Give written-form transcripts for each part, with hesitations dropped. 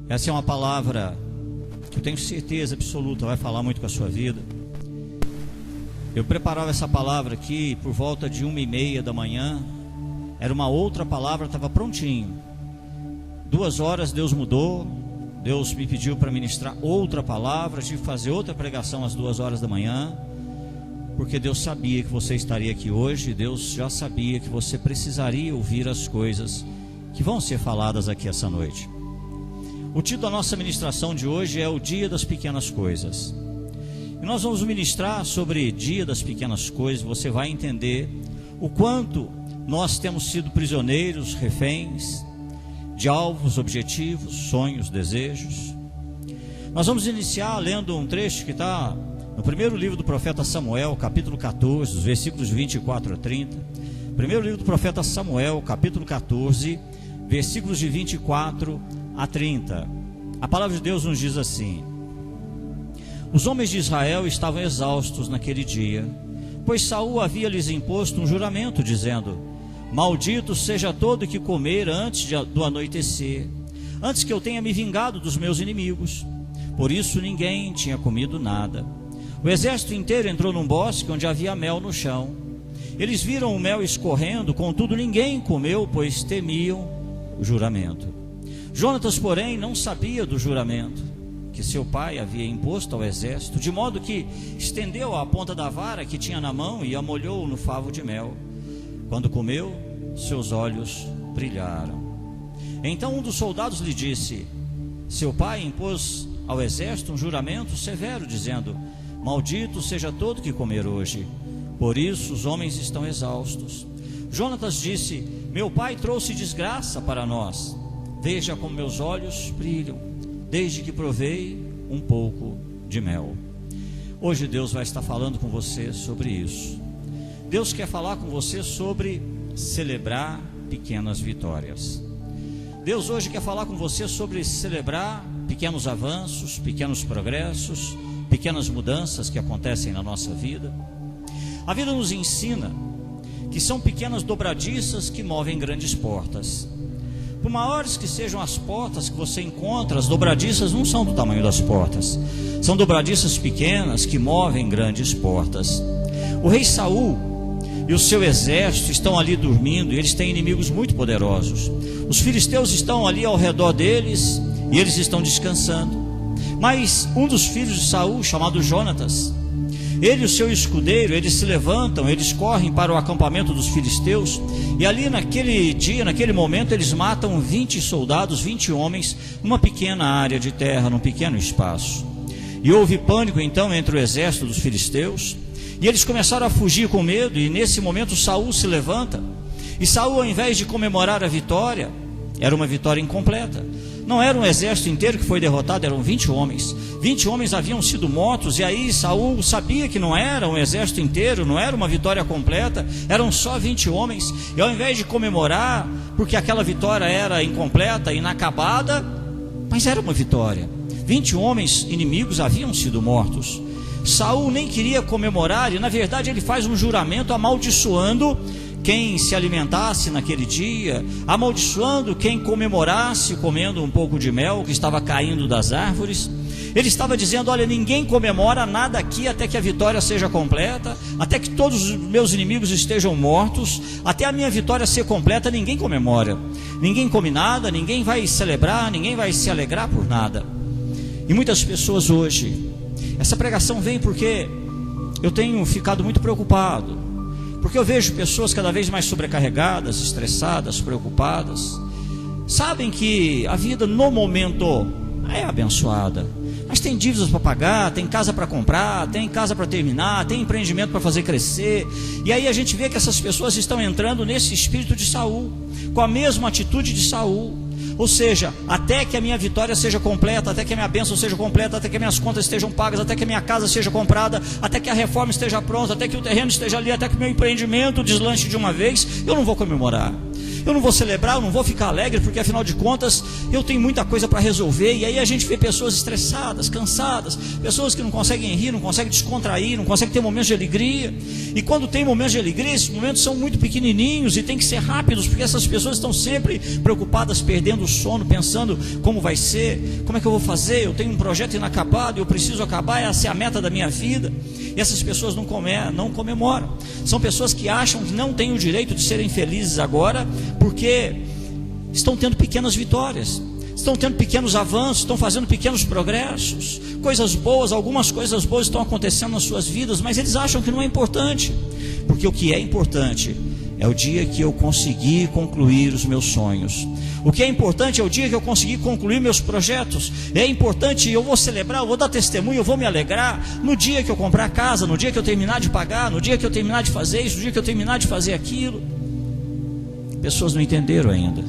Essa é uma palavra que eu tenho certeza absoluta vai falar muito com a sua vida. Eu preparava essa palavra aqui por volta de 1h30 da manhã. Era uma outra palavra, estava prontinho. 2 horas Deus mudou. Deus me pediu para ministrar outra palavra. Tive que fazer outra pregação às 2 horas da manhã, porque Deus sabia que você estaria aqui hoje. Deus já sabia que você precisaria ouvir as coisas que vão ser faladas aqui essa noite. O título da nossa ministração de hoje é o Dia das Pequenas Coisas. E nós vamos ministrar sobre Dia das Pequenas Coisas. Você vai entender o quanto nós temos sido prisioneiros, reféns de alvos, objetivos, sonhos, desejos. Nós vamos iniciar lendo um trecho que está no primeiro livro do profeta Samuel, capítulo 14, os versículos 24 a 30. Primeiro livro do profeta Samuel, capítulo 14, versículos de 24 a 30. A palavra de Deus nos diz assim: os homens de Israel estavam exaustos naquele dia, pois Saul havia lhes imposto um juramento, dizendo: maldito seja todo que comer antes do anoitecer, antes que eu tenha me vingado dos meus inimigos. Por isso ninguém tinha comido nada. O exército inteiro entrou num bosque onde havia mel no chão. Eles viram o mel escorrendo, contudo ninguém comeu, pois temiam o juramento. Jonatas, porém, não sabia do juramento que seu pai havia imposto ao exército, de modo que estendeu a ponta da vara que tinha na mão e a molhou no favo de mel. Quando comeu, seus olhos brilharam. Então um dos soldados lhe disse: seu pai impôs ao exército um juramento severo, dizendo: maldito seja todo que comer hoje. Por isso os homens estão exaustos. Jonatas disse: meu pai trouxe desgraça para nós. Veja como meus olhos brilham, desde que provei um pouco de mel. Hoje Deus vai estar falando com você sobre isso. Deus quer falar com você sobre celebrar pequenas vitórias. Deus hoje quer falar com você sobre celebrar pequenos avanços, pequenos progressos, pequenas mudanças que acontecem na nossa vida. A vida nos ensina que são pequenas dobradiças que movem grandes portas. Por maiores que sejam as portas que você encontra, as dobradiças não são do tamanho das portas. São dobradiças pequenas que movem grandes portas. O rei Saul e o seu exército estão ali dormindo, e eles têm inimigos muito poderosos. Os filisteus estão ali ao redor deles e eles estão descansando. Mas um dos filhos de Saul, chamado Jonatas, ele e o seu escudeiro, eles se levantam, eles correm para o acampamento dos filisteus, e ali naquele dia, naquele momento, eles matam 20 soldados, 20 homens, numa pequena área de terra, num pequeno espaço. E houve pânico então entre o exército dos filisteus, e eles começaram a fugir com medo. E nesse momento Saul se levanta, e Saul, ao invés de comemorar a vitória, era uma vitória incompleta. Não era um exército inteiro que foi derrotado, eram 20 homens. 20 homens haviam sido mortos, e aí Saul sabia que não era um exército inteiro, não era uma vitória completa, eram só 20 homens. E ao invés de comemorar, porque aquela vitória era incompleta, inacabada, mas era uma vitória. 20 homens inimigos haviam sido mortos. Saul nem queria comemorar, e na verdade ele faz um juramento amaldiçoando quem se alimentasse naquele dia, amaldiçoando quem comemorasse comendo um pouco de mel que estava caindo das árvores. Ele estava dizendo: olha, ninguém comemora nada aqui até que a vitória seja completa, até que todos os meus inimigos estejam mortos, até a minha vitória ser completa, ninguém comemora, ninguém come nada, ninguém vai celebrar, ninguém vai se alegrar por nada. E muitas pessoas hoje, essa pregação vem porque eu tenho ficado muito preocupado, porque eu vejo pessoas cada vez mais sobrecarregadas, estressadas, preocupadas. Sabem que a vida no momento é abençoada, mas tem dívidas para pagar, tem casa para comprar, tem casa para terminar, tem empreendimento para fazer crescer. E aí a gente vê que essas pessoas estão entrando nesse espírito de Saul, com a mesma atitude de Saul. Ou seja, até que a minha vitória seja completa, até que a minha bênção seja completa, até que as minhas contas estejam pagas, até que a minha casa seja comprada, até que a reforma esteja pronta, até que o terreno esteja ali, até que o meu empreendimento deslanche de uma vez, eu não vou comemorar. eu não vou celebrar, eu não vou ficar alegre, porque afinal de contas eu tenho muita coisa para resolver. E aí a gente vê pessoas estressadas, cansadas, pessoas que não conseguem rir, não conseguem descontrair, não conseguem ter momentos de alegria. E quando tem momentos de alegria, esses momentos são muito pequenininhos e tem que ser rápidos, porque essas pessoas estão sempre preocupadas, perdendo o sono, pensando como vai ser, como é que eu vou fazer, eu tenho um projeto inacabado, eu preciso acabar, essa é a meta da minha vida. E essas pessoas não comemoram. São pessoas que acham que não têm o direito de serem felizes agora, porque estão tendo pequenas vitórias, estão tendo pequenos avanços, estão fazendo pequenos progressos, coisas boas, algumas coisas boas estão acontecendo nas suas vidas, mas eles acham que não é importante, porque o que é importante é o dia que eu conseguir concluir os meus sonhos. O que é importante é o dia que eu conseguir concluir meus projetos. É importante, eu vou celebrar, eu vou dar testemunho, eu vou me alegrar no dia que eu comprar casa, no dia que eu terminar de pagar, no dia que eu terminar de fazer isso, no dia que eu terminar de fazer aquilo. Pessoas não entenderam ainda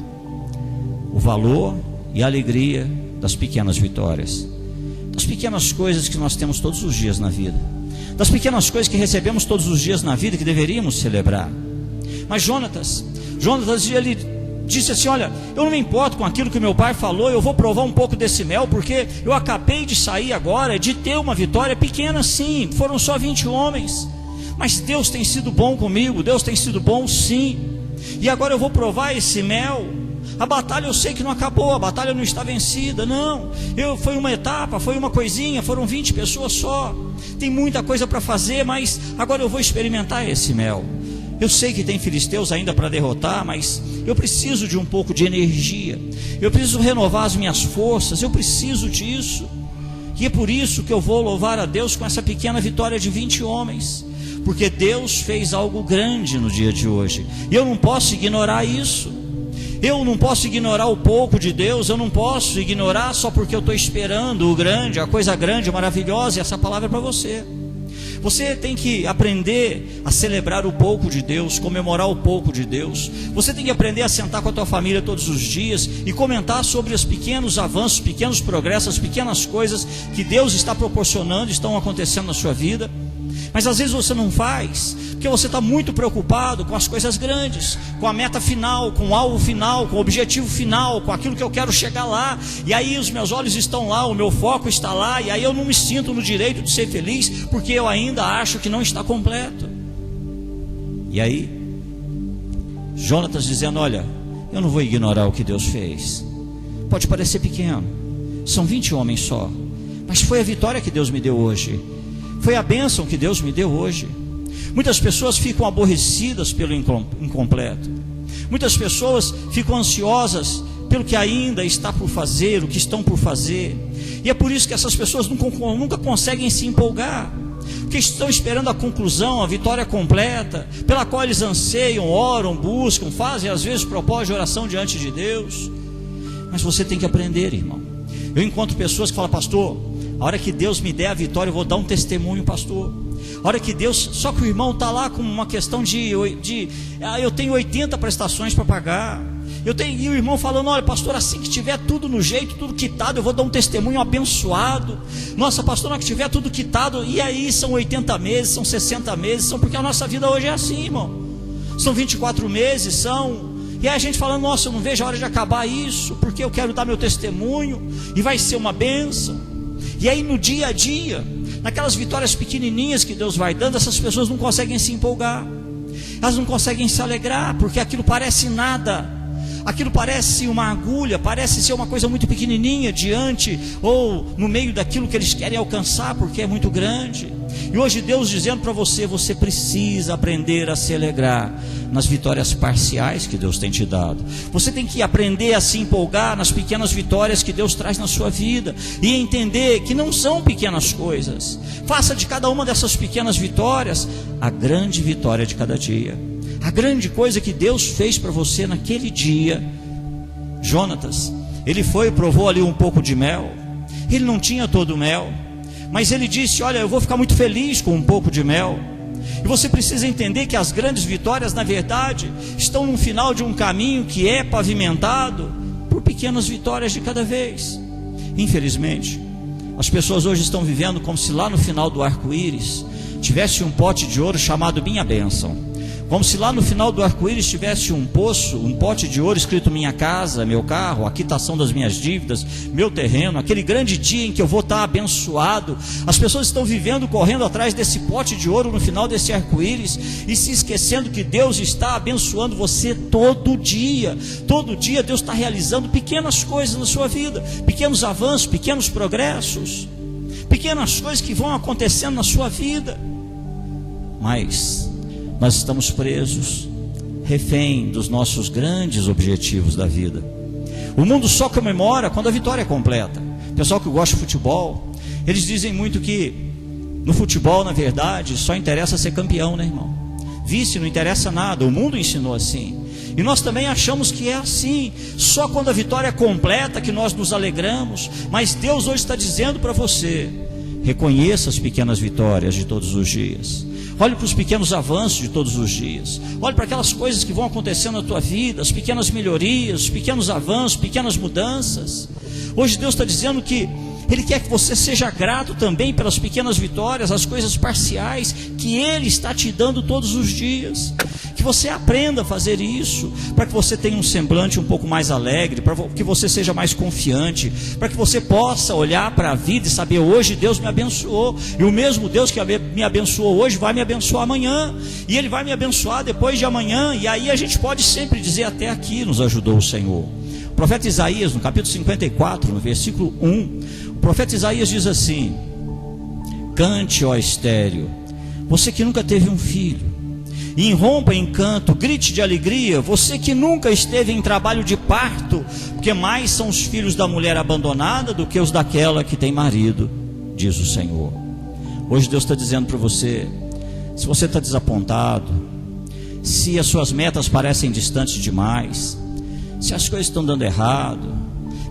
o valor e a alegria das pequenas vitórias, das pequenas coisas que nós temos todos os dias na vida, das pequenas coisas que recebemos todos os dias na vida, que deveríamos celebrar. Mas Jonatas, ele disse assim: olha, eu não me importo com aquilo que meu pai falou, eu vou provar um pouco desse mel, porque eu acabei de sair agora de ter uma vitória pequena, sim, foram só 20 homens, mas Deus tem sido bom comigo, Deus tem sido bom, sim, e agora eu vou provar esse mel. A batalha eu sei que não acabou, a batalha não está vencida, não, foi uma etapa, foi uma coisinha, foram 20 pessoas só, tem muita coisa para fazer, mas agora eu vou experimentar esse mel. Eu sei que tem filisteus ainda para derrotar, mas eu preciso de um pouco de energia, eu preciso renovar as minhas forças, eu preciso disso. E é por isso que eu vou louvar a Deus com essa pequena vitória de 20 homens, porque Deus fez algo grande no dia de hoje, e eu não posso ignorar isso. Eu não posso ignorar o pouco de Deus, eu não posso ignorar só porque eu estou esperando o grande, a coisa grande, maravilhosa. E essa palavra é para você. Você tem que aprender a celebrar o pouco de Deus, comemorar o pouco de Deus. Você tem que aprender a sentar com a tua família todos os dias e comentar sobre os pequenos avanços, pequenos progressos, as pequenas coisas que Deus está proporcionando, estão acontecendo na sua vida. Mas às vezes você não faz, porque você está muito preocupado com as coisas grandes, com a meta final, com o alvo final, com o objetivo final, com aquilo que eu quero chegar lá. E aí os meus olhos estão lá, o meu foco está lá, e aí eu não me sinto no direito de ser feliz, porque eu ainda acho que não está completo. E aí Jonatas dizendo: olha, eu não vou ignorar o que Deus fez. Pode parecer pequeno, são 20 homens só, mas foi a vitória que Deus me deu hoje, foi a bênção que Deus me deu hoje. Muitas pessoas ficam aborrecidas pelo incompleto. Muitas pessoas ficam ansiosas pelo que ainda está por fazer, o que estão por fazer. E é por isso que essas pessoas nunca conseguem se empolgar, porque estão esperando a conclusão, a vitória completa, pela qual eles anseiam, oram, buscam, fazem às vezes propósito de oração diante de Deus. Mas você tem que aprender, irmão. Eu encontro pessoas que falam: pastor, a hora que Deus me der a vitória, eu vou dar um testemunho, pastor. A hora que Deus, só que o irmão está lá com uma questão eu tenho 80 prestações para pagar. E o irmão falando: olha, pastor, assim que tiver tudo no jeito, tudo quitado, eu vou dar um testemunho abençoado. Nossa, pastor, na hora que tiver tudo quitado, e aí são 80 meses, são 60 meses, porque a nossa vida hoje é assim, irmão. São 24 meses, e aí a gente falando: nossa, eu não vejo a hora de acabar isso, porque eu quero dar meu testemunho, e vai ser uma bênção. E aí no dia a dia, naquelas vitórias pequenininhas que Deus vai dando, essas pessoas não conseguem se empolgar, elas não conseguem se alegrar, porque aquilo parece nada, aquilo parece uma agulha, parece ser uma coisa muito pequenininha diante ou no meio daquilo que eles querem alcançar, porque é muito grande. E hoje Deus dizendo para você: você precisa aprender a se alegrar nas vitórias parciais que Deus tem te dado. Você tem que aprender a se empolgar nas pequenas vitórias que Deus traz na sua vida, e entender que não são pequenas coisas. Faça de cada uma dessas pequenas vitórias a grande vitória de cada dia, a grande coisa que Deus fez para você naquele dia. Jonatas, ele foi e provou ali um pouco de mel. Ele não tinha todo o mel, mas ele disse: olha, eu vou ficar muito feliz com um pouco de mel. E você precisa entender que as grandes vitórias, na verdade, estão no final de um caminho que é pavimentado por pequenas vitórias de cada vez. Infelizmente, as pessoas hoje estão vivendo como se lá no final do arco-íris tivesse um pote de ouro chamado minha bênção, Como se lá no final do arco-íris tivesse um poço, um pote de ouro escrito minha casa, meu carro, a quitação das minhas dívidas, meu terreno, aquele grande dia em que eu vou estar abençoado. As pessoas estão vivendo, correndo atrás desse pote de ouro no final desse arco-íris e se esquecendo que Deus está abençoando você todo dia. Todo dia Deus está realizando pequenas coisas na sua vida, pequenos avanços, pequenos progressos, pequenas coisas que vão acontecendo na sua vida. Mas nós estamos presos, refém dos nossos grandes objetivos da vida. O mundo só comemora quando a vitória é completa. O pessoal que gosta de futebol, eles dizem muito que no futebol, na verdade, só interessa ser campeão, né, irmão? Vice não interessa nada, o mundo ensinou assim. E nós também achamos que é assim, só quando a vitória é completa que nós nos alegramos. Mas Deus hoje está dizendo para você: reconheça as pequenas vitórias de todos os dias. Olhe para os pequenos avanços de todos os dias. Olhe para aquelas coisas que vão acontecendo na tua vida, as pequenas melhorias, os pequenos avanços, pequenas mudanças. Hoje Deus está dizendo que Ele quer que você seja grato também pelas pequenas vitórias, as coisas parciais que Ele está te dando todos os dias. Que você aprenda a fazer isso, para que você tenha um semblante um pouco mais alegre, para que você seja mais confiante, para que você possa olhar para a vida e saber: hoje Deus me abençoou, e o mesmo Deus que me abençoou hoje vai me abençoar amanhã, e Ele vai me abençoar depois de amanhã. E aí a gente pode sempre dizer: até aqui nos ajudou o Senhor. O profeta Isaías, no capítulo 54, no versículo 1, o profeta Isaías diz assim: cante, ó estéreo, você que nunca teve um filho, e irrompa em canto, grite de alegria, você que nunca esteve em trabalho de parto, porque mais são os filhos da mulher abandonada do que os daquela que tem marido, diz o Senhor. Hoje Deus está dizendo para você: se você está desapontado, se as suas metas parecem distantes demais, se as coisas estão dando errado,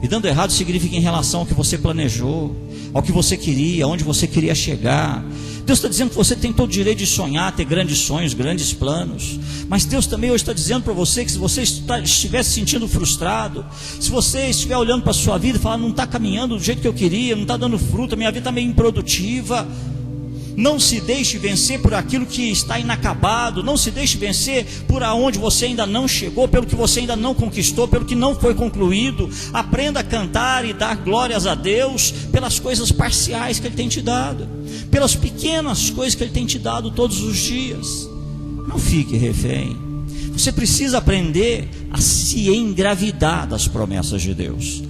e dando errado significa em relação ao que você planejou, ao que você queria, aonde você queria chegar. Deus está dizendo que você tem todo o direito de sonhar, ter grandes sonhos, grandes planos. Mas Deus também hoje está dizendo para você que se você estiver se sentindo frustrado, se você estiver olhando para a sua vida e falar: não está caminhando do jeito que eu queria, não está dando fruto, a minha vida está meio improdutiva. Não se deixe vencer por aquilo que está inacabado. Não se deixe vencer por aonde você ainda não chegou, pelo que você ainda não conquistou, pelo que não foi concluído. Aprenda a cantar e dar glórias a Deus pelas coisas parciais que Ele tem te dado, pelas pequenas coisas que Ele tem te dado todos os dias. Não fique refém. Você precisa aprender a se engravidar das promessas de Deus.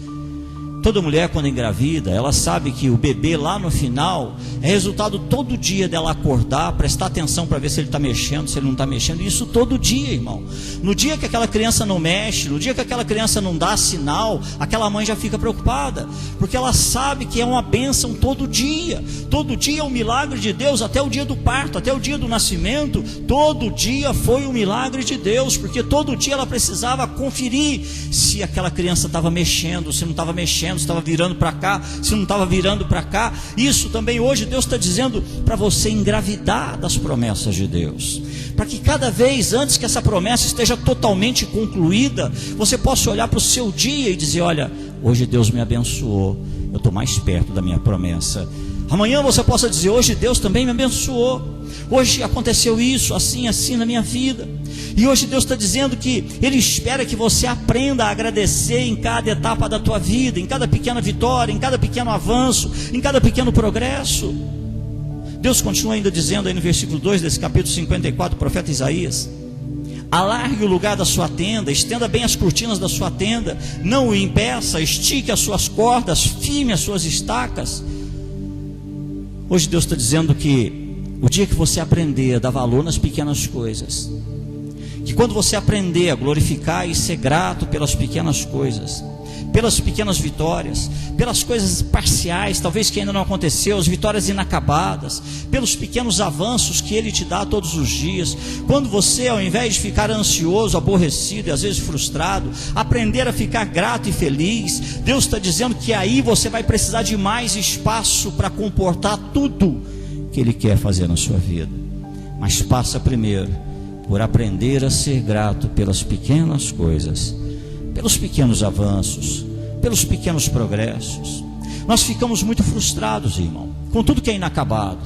Toda mulher, quando engravida, ela sabe que o bebê lá no final é resultado todo dia dela acordar, prestar atenção para ver se ele está mexendo, se ele não está mexendo. Isso todo dia, irmão. No dia que aquela criança não mexe, no dia que aquela criança não dá sinal, aquela mãe já fica preocupada, porque ela sabe que é uma bênção todo dia. Todo dia é um milagre de Deus, até o dia do parto, até o dia do nascimento. Todo dia foi um milagre de Deus, porque todo dia ela precisava conferir se aquela criança estava mexendo, se não estava mexendo, se estava virando para cá, se não estava virando para cá. Isso também hoje Deus está dizendo para você engravidar das promessas de Deus, para que cada vez antes que essa promessa esteja totalmente concluída, você possa olhar para o seu dia e dizer: olha, hoje Deus me abençoou, eu estou mais perto da minha promessa. Amanhã você possa dizer: hoje Deus também me abençoou, hoje aconteceu isso, assim, assim na minha vida. E hoje Deus está dizendo que Ele espera que você aprenda a agradecer em cada etapa da tua vida, em cada pequena vitória, em cada pequeno avanço, em cada pequeno progresso. Deus continua ainda dizendo aí no versículo 2 desse capítulo 54 do profeta Isaías: alargue o lugar da sua tenda, estenda bem as cortinas da sua tenda, não o impeça, estique as suas cordas, firme as suas estacas. Hoje Deus está dizendo que o dia que você aprender a dar valor nas pequenas coisas, que quando você aprender a glorificar e ser grato pelas pequenas coisas, pelas pequenas vitórias, pelas coisas parciais, talvez que ainda não aconteceu, as vitórias inacabadas, pelos pequenos avanços que Ele te dá todos os dias, quando você, ao invés de ficar ansioso, aborrecido e às vezes frustrado, aprender a ficar grato e feliz, Deus está dizendo que aí você vai precisar de mais espaço para comportar tudo que Ele quer fazer na sua vida. Mas passa primeiro por aprender a ser grato pelas pequenas coisas, pelos pequenos avanços, pelos pequenos progressos. Nós ficamos muito frustrados, irmão, com tudo que é inacabado.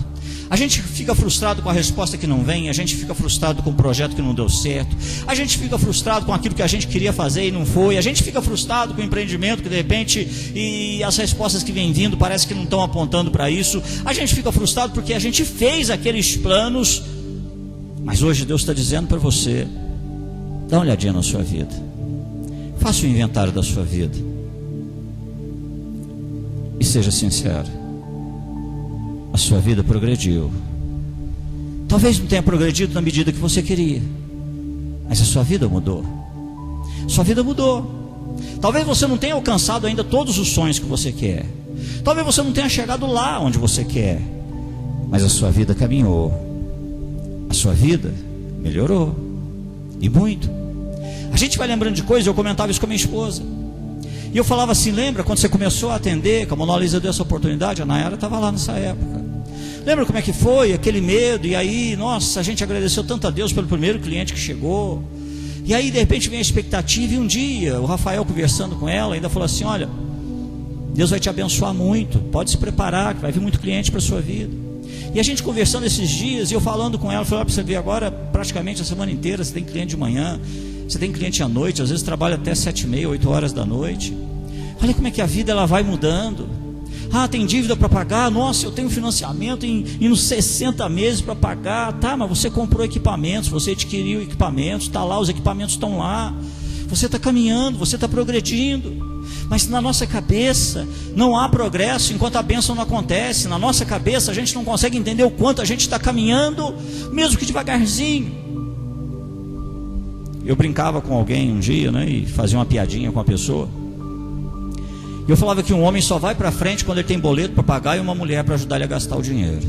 A gente fica frustrado com a resposta que não vem, a gente fica frustrado com o projeto que não deu certo, a gente fica frustrado com aquilo que a gente queria fazer e não foi, a gente fica frustrado com o empreendimento que de repente, e as respostas que vêm vindo parece que não estão apontando para isso, a gente fica frustrado porque a gente fez aqueles planos, mas hoje Deus está dizendo para você, dá uma olhadinha na sua vida, faça o inventário da sua vida, e seja sincero. A sua vida progrediu. Talvez não tenha progredido na medida que você queria, mas a sua vida mudou. Sua vida mudou. Talvez você não tenha alcançado ainda todos os sonhos que você quer. Talvez você não tenha chegado lá onde você quer, mas a sua vida caminhou. A sua vida melhorou. E muito. A gente vai lembrando de coisas, eu comentava isso com a minha esposa. E eu falava assim, lembra quando você começou a atender, que a Mona Lisa deu essa oportunidade, a Nayara estava lá nessa época. Lembra como é que foi, aquele medo, e aí, nossa, a gente agradeceu tanto a Deus pelo primeiro cliente que chegou. E aí, de repente, vem a expectativa, e um dia, o Rafael conversando com ela, ainda falou assim, olha, Deus vai te abençoar muito, pode se preparar, que vai vir muito cliente para a sua vida. E a gente conversando esses dias, e eu falando com ela, falei, para você ver agora, praticamente a semana inteira, você tem cliente de manhã, você tem cliente à noite, às vezes trabalha até 7h30, 8 horas da noite. Olha como é que a vida ela vai mudando. Ah, tem dívida para pagar, nossa, eu tenho financiamento em uns 60 meses para pagar. Tá, mas você comprou equipamentos, você adquiriu equipamentos, está lá, os equipamentos estão lá. Você está caminhando, você está progredindo. Mas na nossa cabeça não há progresso enquanto a bênção não acontece. Na nossa cabeça a gente não consegue entender o quanto a gente está caminhando, mesmo que devagarzinho. Eu brincava com alguém um dia, né, e fazia uma piadinha com a pessoa. E eu falava que um homem só vai para frente quando ele tem boleto para pagar e uma mulher para ajudar ele a gastar o dinheiro.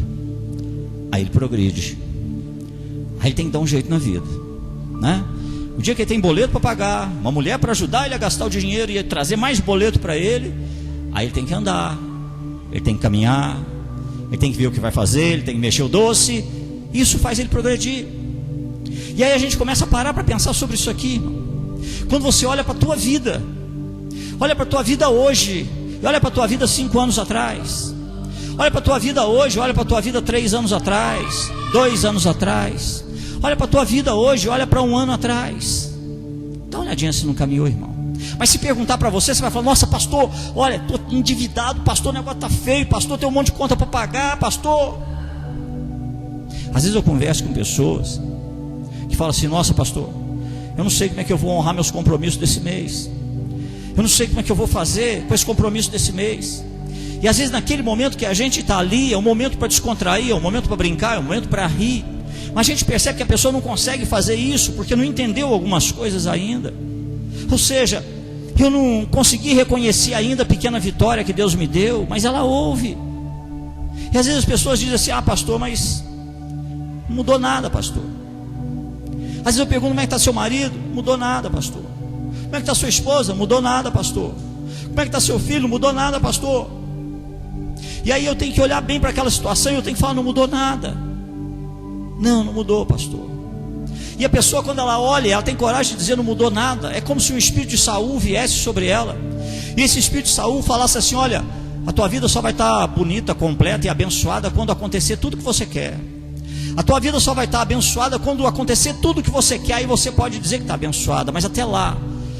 Aí ele progride. Aí ele tem que dar um jeito na vida, né? O dia que ele tem boleto para pagar, uma mulher para ajudar ele a gastar o dinheiro e trazer mais boleto para ele, aí ele tem que andar, ele tem que caminhar, ele tem que ver o que vai fazer, ele tem que mexer o doce. Isso faz ele progredir. E aí a gente começa a parar para pensar sobre isso aqui, irmão. Quando você olha para a tua vida, olha para a tua vida hoje, e olha para a tua vida 5 anos atrás, olha para a tua vida hoje, olha para a tua vida 3 anos atrás, 2 anos atrás, olha para a tua vida hoje, olha para 1 ano atrás, dá uma olhadinha se não caminhou, irmão. Mas se perguntar para você, você vai falar, nossa pastor, olha, estou endividado, pastor, o negócio está feio, pastor, tem um monte de conta para pagar, pastor. Às vezes eu converso com pessoas que falam assim, nossa pastor, eu não sei como é que eu vou honrar meus compromissos desse mês, eu não sei como é que eu vou fazer com esse compromisso desse mês. E às vezes naquele momento que a gente está ali, é um momento para descontrair, é um momento para brincar, é um momento para rir, mas a gente percebe que a pessoa não consegue fazer isso, porque não entendeu algumas coisas ainda. Ou seja, eu não consegui reconhecer ainda a pequena vitória que Deus me deu, mas ela houve. E às vezes as pessoas dizem assim, ah pastor, mas não mudou nada, pastor. Às vezes eu pergunto, como é que está seu marido? Mudou nada, pastor. Como é que está sua esposa? Mudou nada, pastor. Como é que está seu filho? Mudou nada, pastor. E aí eu tenho que olhar bem para aquela situação e eu tenho que falar, não mudou nada. Não mudou, pastor. E a pessoa, quando ela olha, ela tem coragem de dizer não mudou nada. É como se o espírito de Saul viesse sobre ela, e esse espírito de Saul falasse assim, olha, a tua vida só vai estar bonita, completa e abençoada quando acontecer tudo que você quer. A tua vida só vai estar abençoada quando acontecer tudo o que você quer. Aí você pode dizer que está abençoada, mas até lá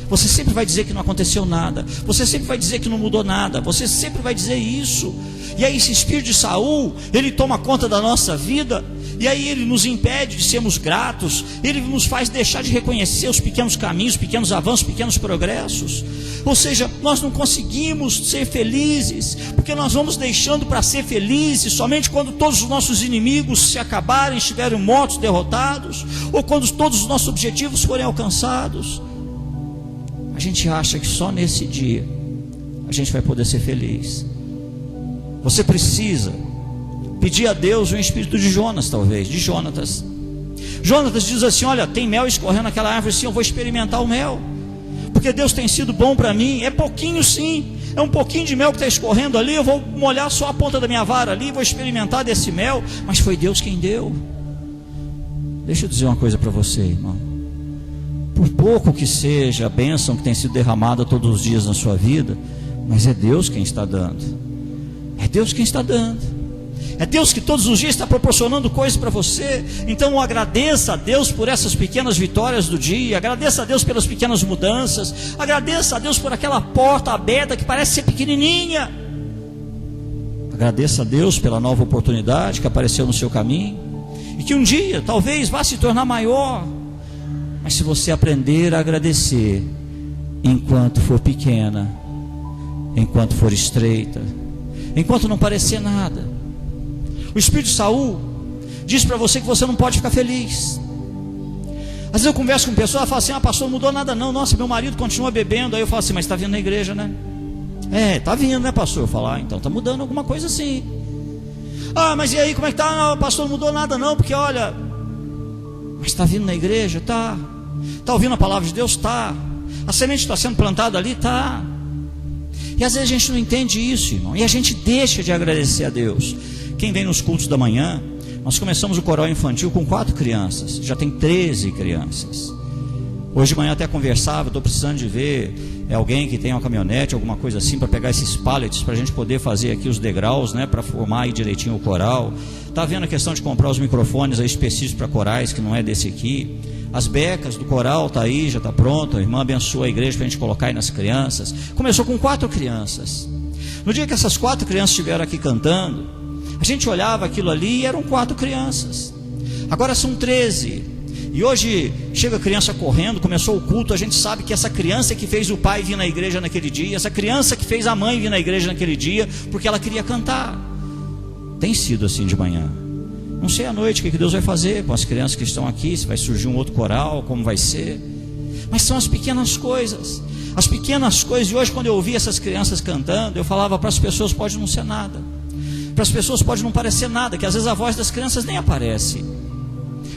você sempre vai dizer que não aconteceu nada, você sempre vai dizer que não mudou nada, você sempre vai dizer isso. E aí esse espírito de Saul, ele toma conta da nossa vida, e aí ele nos impede de sermos gratos, ele nos faz deixar de reconhecer os pequenos caminhos, pequenos avanços, pequenos progressos. Ou seja, nós não conseguimos ser felizes, porque nós vamos deixando para ser felizes somente quando todos os nossos inimigos se acabarem, estiverem mortos, derrotados, ou quando todos os nossos objetivos forem alcançados. A gente acha que só nesse dia a gente vai poder ser feliz. Você precisa pedir a Deus um espírito de Jonas, talvez, de Jonatas. Jonatas diz assim, olha, tem mel escorrendo naquela árvore, sim, eu vou experimentar o mel, porque Deus tem sido bom para mim. É pouquinho sim, é um pouquinho de mel que está escorrendo ali, eu vou molhar só a ponta da minha vara ali, vou experimentar desse mel, mas foi Deus quem deu. Deixa eu dizer uma coisa para você, irmão. Por pouco que seja a bênção que tem sido derramada todos os dias na sua vida, mas é Deus quem está dando. É Deus quem está dando. É Deus que todos os dias está proporcionando coisas para você. Então agradeça a Deus por essas pequenas vitórias do dia. Agradeça a Deus pelas pequenas mudanças. Agradeça a Deus por aquela porta aberta que parece ser pequenininha. Agradeça a Deus pela nova oportunidade que apareceu no seu caminho, e que um dia talvez vá se tornar maior. Mas se você aprender a agradecer enquanto for pequena, enquanto for estreita, enquanto não parecer nada. O espírito de Saul diz para você que você não pode ficar feliz. Às vezes eu converso com pessoas, falo assim: pastor, não mudou nada não, nossa, meu marido continua bebendo. Aí eu falo assim: mas está vindo na igreja, né? Está vindo, né, pastor? Eu falo: então está mudando alguma coisa assim. Mas e aí, como é que está? Não, pastor, não mudou nada não, porque olha, mas está vindo na igreja? Está ouvindo a palavra de Deus? Está. A semente está sendo plantada ali? Está. E às vezes a gente não entende isso, irmão, e a gente deixa de agradecer a Deus. Quem vem nos cultos da manhã, nós começamos o coral infantil com 4 crianças, já tem 13 crianças. Hoje de manhã até conversava, estou precisando de ver alguém que tem uma caminhonete, alguma coisa assim, para pegar esses pallets, para a gente poder fazer aqui os degraus, né, para formar aí direitinho o coral. Está vendo a questão de comprar os microfones aí específicos para corais, que não é desse aqui. As becas do coral está aí, já está pronto. A irmã abençoa a igreja para a gente colocar aí nas crianças. Começou com 4 crianças. No dia que essas 4 crianças estiveram aqui cantando, a gente olhava aquilo ali e eram 4 crianças. Agora são 13. E hoje chega a criança correndo, começou o culto, a gente sabe que essa criança que fez o pai vir na igreja naquele dia, essa criança que fez a mãe vir na igreja naquele dia, porque ela queria cantar. Tem sido assim de manhã. Não sei à noite o que Deus vai fazer com as crianças que estão aqui, se vai surgir um outro coral, como vai ser. Mas são as pequenas coisas. As pequenas coisas. E hoje quando eu ouvi essas crianças cantando, eu falava para as pessoas: pode não ser nada. Para as pessoas pode não parecer nada, que às vezes a voz das crianças nem aparece.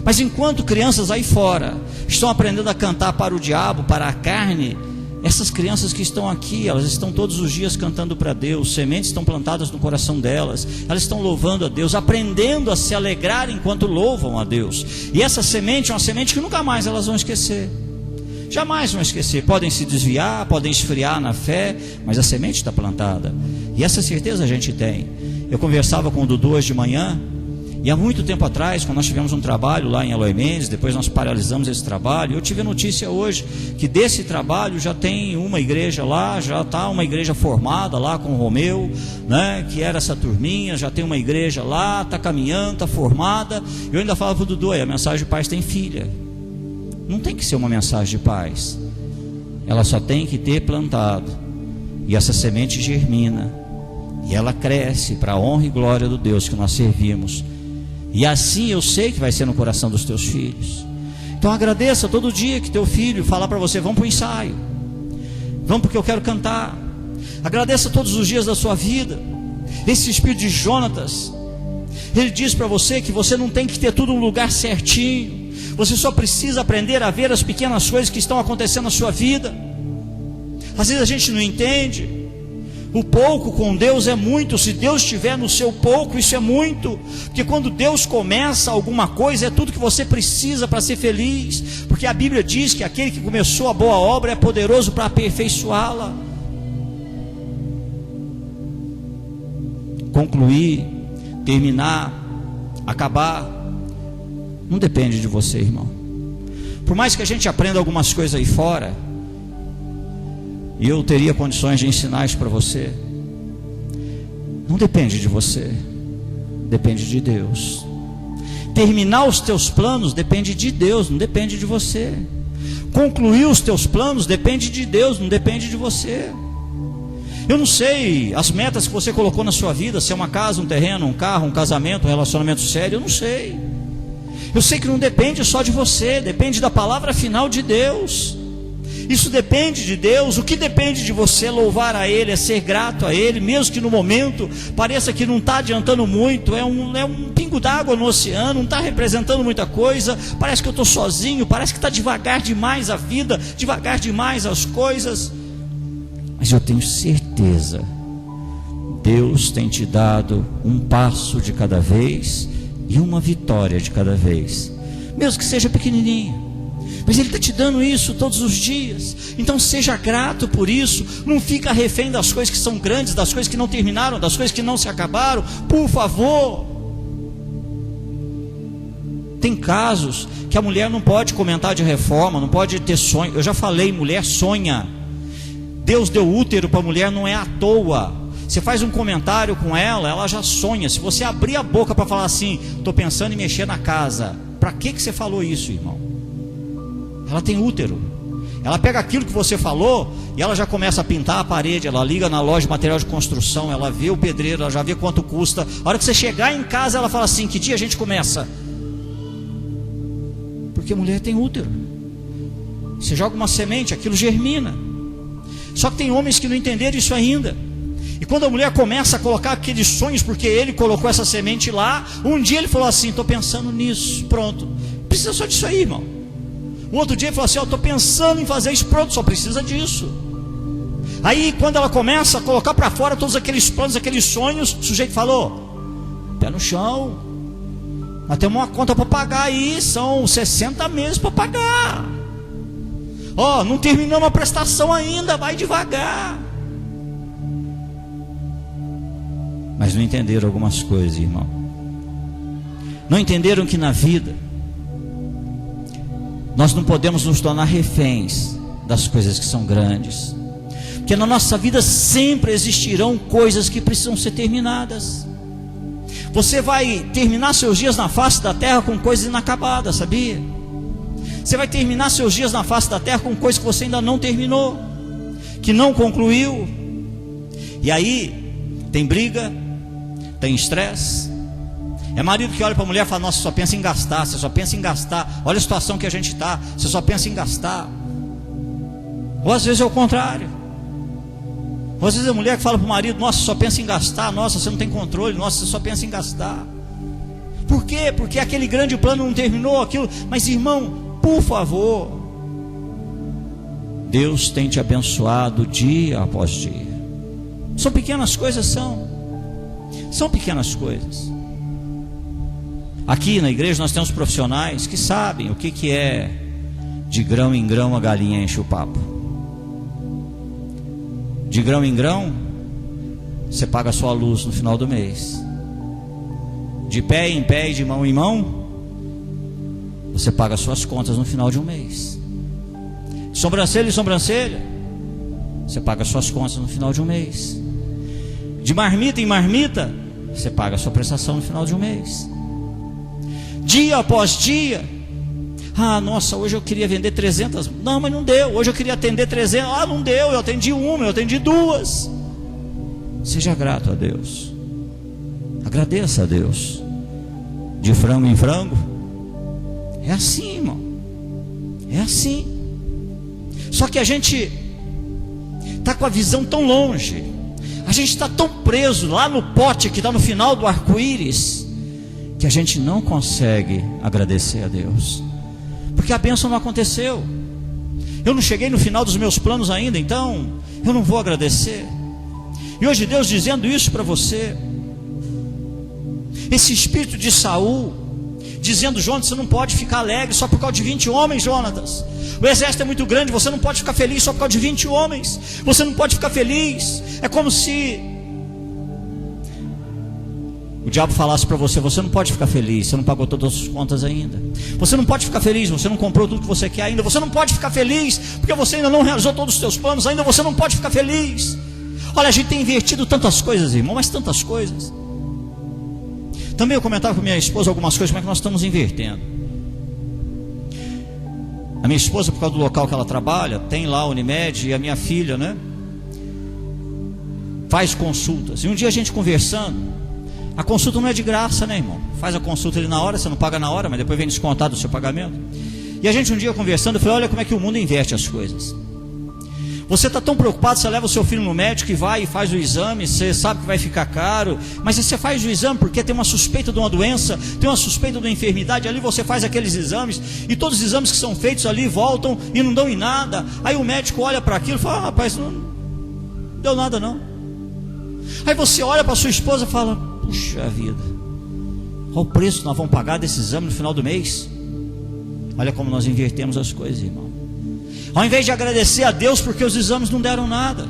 Mas enquanto crianças aí fora estão aprendendo a cantar para o diabo, para a carne, essas crianças que estão aqui, elas estão todos os dias cantando para Deus. Sementes estão plantadas no coração delas. Elas estão louvando a Deus, aprendendo a se alegrar enquanto louvam a Deus. E essa semente é uma semente que nunca mais elas vão esquecer. Jamais vão esquecer. Podem se desviar, podem esfriar na fé, mas a semente está plantada. E essa certeza a gente tem. Eu conversava com o Dudu hoje de manhã, e há muito tempo atrás, quando nós tivemos um trabalho lá em Eloy Mendes, depois nós paralisamos esse trabalho, eu tive a notícia hoje que desse trabalho já tem uma igreja lá, já está uma igreja formada lá com o Romeu, né, que era essa turminha, já tem uma igreja lá, está caminhando, está formada. Eu ainda falava para o Dudu: a mensagem de paz tem filha. Não tem que ser uma mensagem de paz, ela só tem que ter plantado, e essa semente germina, e ela cresce para a honra e glória do Deus que nós servimos. E assim eu sei que vai ser no coração dos teus filhos. Então agradeça todo dia que teu filho falar para você: vamos para o ensaio, vamos porque eu quero cantar. Agradeça todos os dias da sua vida. Esse espírito de Jonatas, ele diz para você que você não tem que ter tudo no lugar certinho. Você só precisa aprender a ver as pequenas coisas que estão acontecendo na sua vida. Às vezes a gente não entende. O pouco com Deus é muito. Se Deus estiver no seu pouco, isso é muito. Porque quando Deus começa alguma coisa, é tudo que você precisa para ser feliz. Porque a Bíblia diz que aquele que começou a boa obra é poderoso para aperfeiçoá-la. Concluir, terminar, acabar, não depende de você, irmão. Por mais que a gente aprenda algumas coisas aí fora, e eu teria condições de ensinar isso para você, não depende de você, depende de Deus. Terminar os teus planos depende de Deus, não depende de você. Concluir os teus planos depende de Deus, não depende de você. Eu não sei as metas que você colocou na sua vida, se é uma casa, um terreno, um carro, um casamento, um relacionamento sério, eu não sei. Eu sei que não depende só de você, depende da palavra final de Deus. Isso depende de Deus. O que depende de você é louvar a Ele, é ser grato a Ele, mesmo que no momento pareça que não está adiantando muito, é um pingo d'água no oceano, não está representando muita coisa, parece que eu estou sozinho, parece que está devagar demais a vida, devagar demais as coisas, mas eu tenho certeza, Deus tem te dado um passo de cada vez e uma vitória de cada vez, mesmo que seja pequenininho. Mas Ele está te dando isso todos os dias. Então seja grato por isso. Não fica refém das coisas que são grandes, das coisas que não terminaram, das coisas que não se acabaram. Por favor. Tem casos que a mulher não pode comentar de reforma, não pode ter sonho. Eu já falei, mulher sonha. Deus deu útero para a mulher, não é à toa. Você faz um comentário com ela, ela já sonha. Se você abrir a boca para falar assim, estou pensando em mexer na casa, para que você falou isso, irmão? Ela tem útero. Ela pega aquilo que você falou e ela já começa a pintar a parede. Ela liga na loja de material de construção, ela vê o pedreiro, ela já vê quanto custa. A hora que você chegar em casa, ela fala assim: que dia a gente começa? Porque mulher tem útero. Você joga uma semente, aquilo germina. Só que tem homens que não entenderam isso ainda. E quando a mulher começa a colocar aqueles sonhos, porque ele colocou essa semente lá, um dia ele falou assim: estou pensando nisso, pronto. Precisa só disso aí, irmão. O outro dia ele falou assim: estou pensando em fazer isso, pronto, só precisa disso. Aí quando ela começa a colocar para fora todos aqueles planos, aqueles sonhos, o sujeito falou: pé no chão. Nós temos uma conta para pagar aí, são 60 meses para pagar. Não terminamos a prestação ainda, vai devagar. Mas não entenderam algumas coisas, irmão. Não entenderam que na vida nós não podemos nos tornar reféns das coisas que são grandes, porque na nossa vida sempre existirão coisas que precisam ser terminadas. Você vai terminar seus dias na face da terra com coisas inacabadas, sabia? Você vai terminar seus dias na face da terra com coisas que você ainda não terminou, que não concluiu. E aí tem briga, tem estresse. É marido que olha para a mulher e fala: nossa, você só pensa em gastar, você só pensa em gastar. Olha a situação que a gente está, você só pensa em gastar. Ou às vezes é o contrário. Ou às vezes é a mulher que fala para o marido: nossa, você só pensa em gastar, nossa, você não tem controle, nossa, você só pensa em gastar. Por quê? Porque aquele grande plano não terminou, aquilo. Mas irmão, por favor, Deus tem te abençoado dia após dia. São pequenas coisas, são pequenas coisas. Aqui na igreja nós temos profissionais que sabem o que é de grão em grão a galinha enche o papo. De grão em grão você paga a sua luz no final do mês. De pé em pé e de mão em mão você paga as suas contas no final de um mês. Sobrancelha em sobrancelha você paga as suas contas no final de um mês. De marmita em marmita você paga a sua prestação no final de um mês. Dia após dia. Nossa, hoje eu queria vender 300. Não, mas não deu. Hoje eu queria atender 300. Não deu, eu atendi uma, eu atendi duas. Seja grato a Deus. Agradeça a Deus. De frango em frango. É assim, irmão. É assim. Só que a gente está com a visão tão longe. A gente está tão preso lá no pote que está no final do arco-íris, que a gente não consegue agradecer a Deus, porque a bênção não aconteceu. Eu não cheguei no final dos meus planos ainda, então eu não vou agradecer. E hoje Deus dizendo isso para você. Esse espírito de Saul dizendo: Jonas, você não pode ficar alegre só por causa de 20 homens, Jonatas. O exército é muito grande, você não pode ficar feliz só por causa de 20 homens. Você não pode ficar feliz. É como se o diabo falasse para você: você não pode ficar feliz, você não pagou todas as contas ainda. Você não pode ficar feliz, você não comprou tudo que você quer ainda. Você não pode ficar feliz, porque você ainda não realizou todos os seus planos ainda. Você não pode ficar feliz. Olha, a gente tem invertido tantas coisas, irmão, mas tantas coisas. Também eu comentava com minha esposa algumas coisas, como é que nós estamos invertendo. A minha esposa, por causa do local que ela trabalha, tem lá a Unimed, e a minha filha, né, faz consultas. E um dia a gente conversando, a consulta não é de graça, né, irmão? Faz a consulta ali na hora, você não paga na hora, mas depois vem descontado do seu pagamento. E a gente um dia conversando, eu falei: olha como é que o mundo inverte as coisas. Você está tão preocupado, você leva o seu filho no médico e vai e faz o exame, você sabe que vai ficar caro, mas você faz o exame porque tem uma suspeita de uma doença, tem uma suspeita de uma enfermidade, ali você faz aqueles exames, e todos os exames que são feitos ali voltam e não dão em nada. Aí o médico olha para aquilo e fala: rapaz, não deu nada não. Aí você olha para sua esposa e fala: puxa vida, qual o preço que nós vamos pagar desse exame no final do mês? Olha como nós invertemos as coisas, irmão. Ao invés de agradecer a Deus porque os exames não deram nada,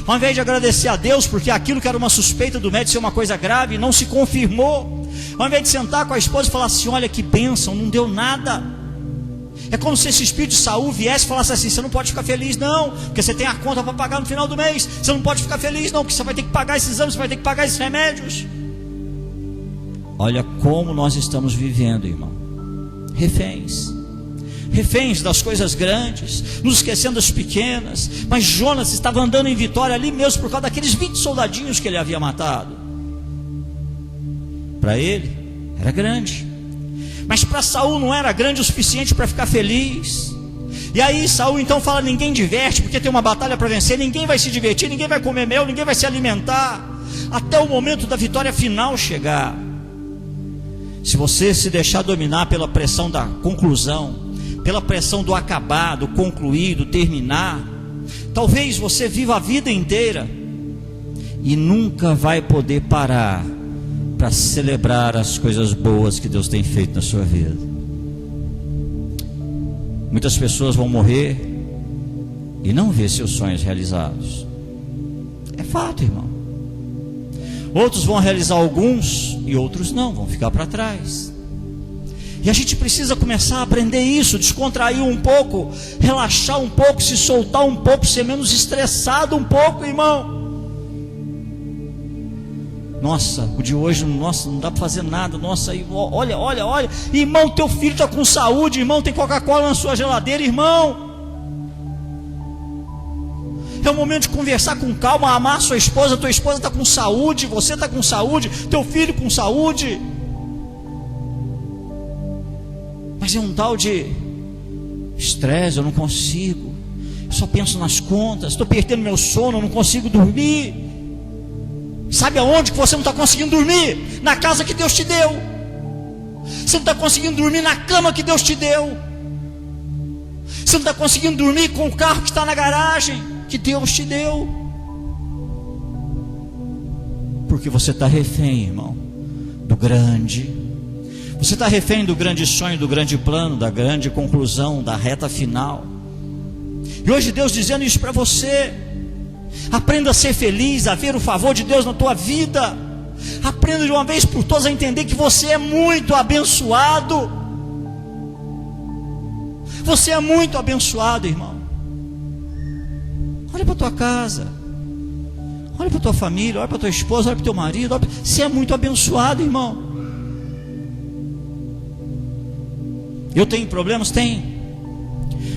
ao invés de agradecer a Deus porque aquilo que era uma suspeita do médico ser uma coisa grave não se confirmou, ao invés de sentar com a esposa e falar assim: olha que bênção, não deu nada. É como se esse espírito de Saul viesse e falasse assim: você não pode ficar feliz não, porque você tem a conta para pagar no final do mês. Você não pode ficar feliz não, porque você vai ter que pagar esses exames, você vai ter que pagar esses remédios. Olha como nós estamos vivendo, irmão. Reféns das coisas grandes, nos esquecendo das pequenas. Mas Jonas estava andando em vitória ali mesmo por causa daqueles 20 soldadinhos que ele havia matado. Para ele era grande, mas para Saul não era grande o suficiente para ficar feliz. E aí Saul então fala: ninguém diverte, porque tem uma batalha para vencer. Ninguém vai se divertir, ninguém vai comer mel, ninguém vai se alimentar, até o momento da vitória final chegar. Se você se deixar dominar pela pressão da conclusão, pela pressão do acabar, do concluir, do terminar, talvez você viva a vida inteira e nunca vai poder parar para celebrar as coisas boas que Deus tem feito na sua vida. Muitas pessoas vão morrer e não ver seus sonhos realizados. É fato, irmão. Outros vão realizar alguns e outros não, vão ficar para trás. E a gente precisa começar a aprender isso, descontrair um pouco, relaxar um pouco, se soltar um pouco, ser menos estressado um pouco, irmão. Nossa, o de hoje, nossa, não dá para fazer nada. Nossa, olha, irmão, teu filho está com saúde, irmão, tem Coca-Cola na sua geladeira, irmão. É o momento de conversar com calma, amar sua esposa. Tua esposa está com saúde, você está com saúde, teu filho com saúde. Mas é um tal de estresse, eu não consigo, eu só penso nas contas, estou perdendo meu sono, eu não consigo dormir. Sabe aonde que você não está conseguindo dormir? Na casa que Deus te deu. Você não está conseguindo dormir na cama que Deus te deu. Você não está conseguindo dormir com o carro que está na garagem que Deus te deu, porque você está refém, irmão, do grande. Você está refém do grande sonho, do grande plano, da grande conclusão, da reta final. E hoje Deus dizendo isso para você: aprenda a ser feliz, a ver o favor de Deus na tua vida. Aprenda de uma vez por todas a entender que você é muito abençoado. Você é muito abençoado, irmão. Olha para tua casa, olha para tua família, olha para tua esposa, olha para teu marido. Você é muito abençoado, irmão. Eu tenho problemas? Tem.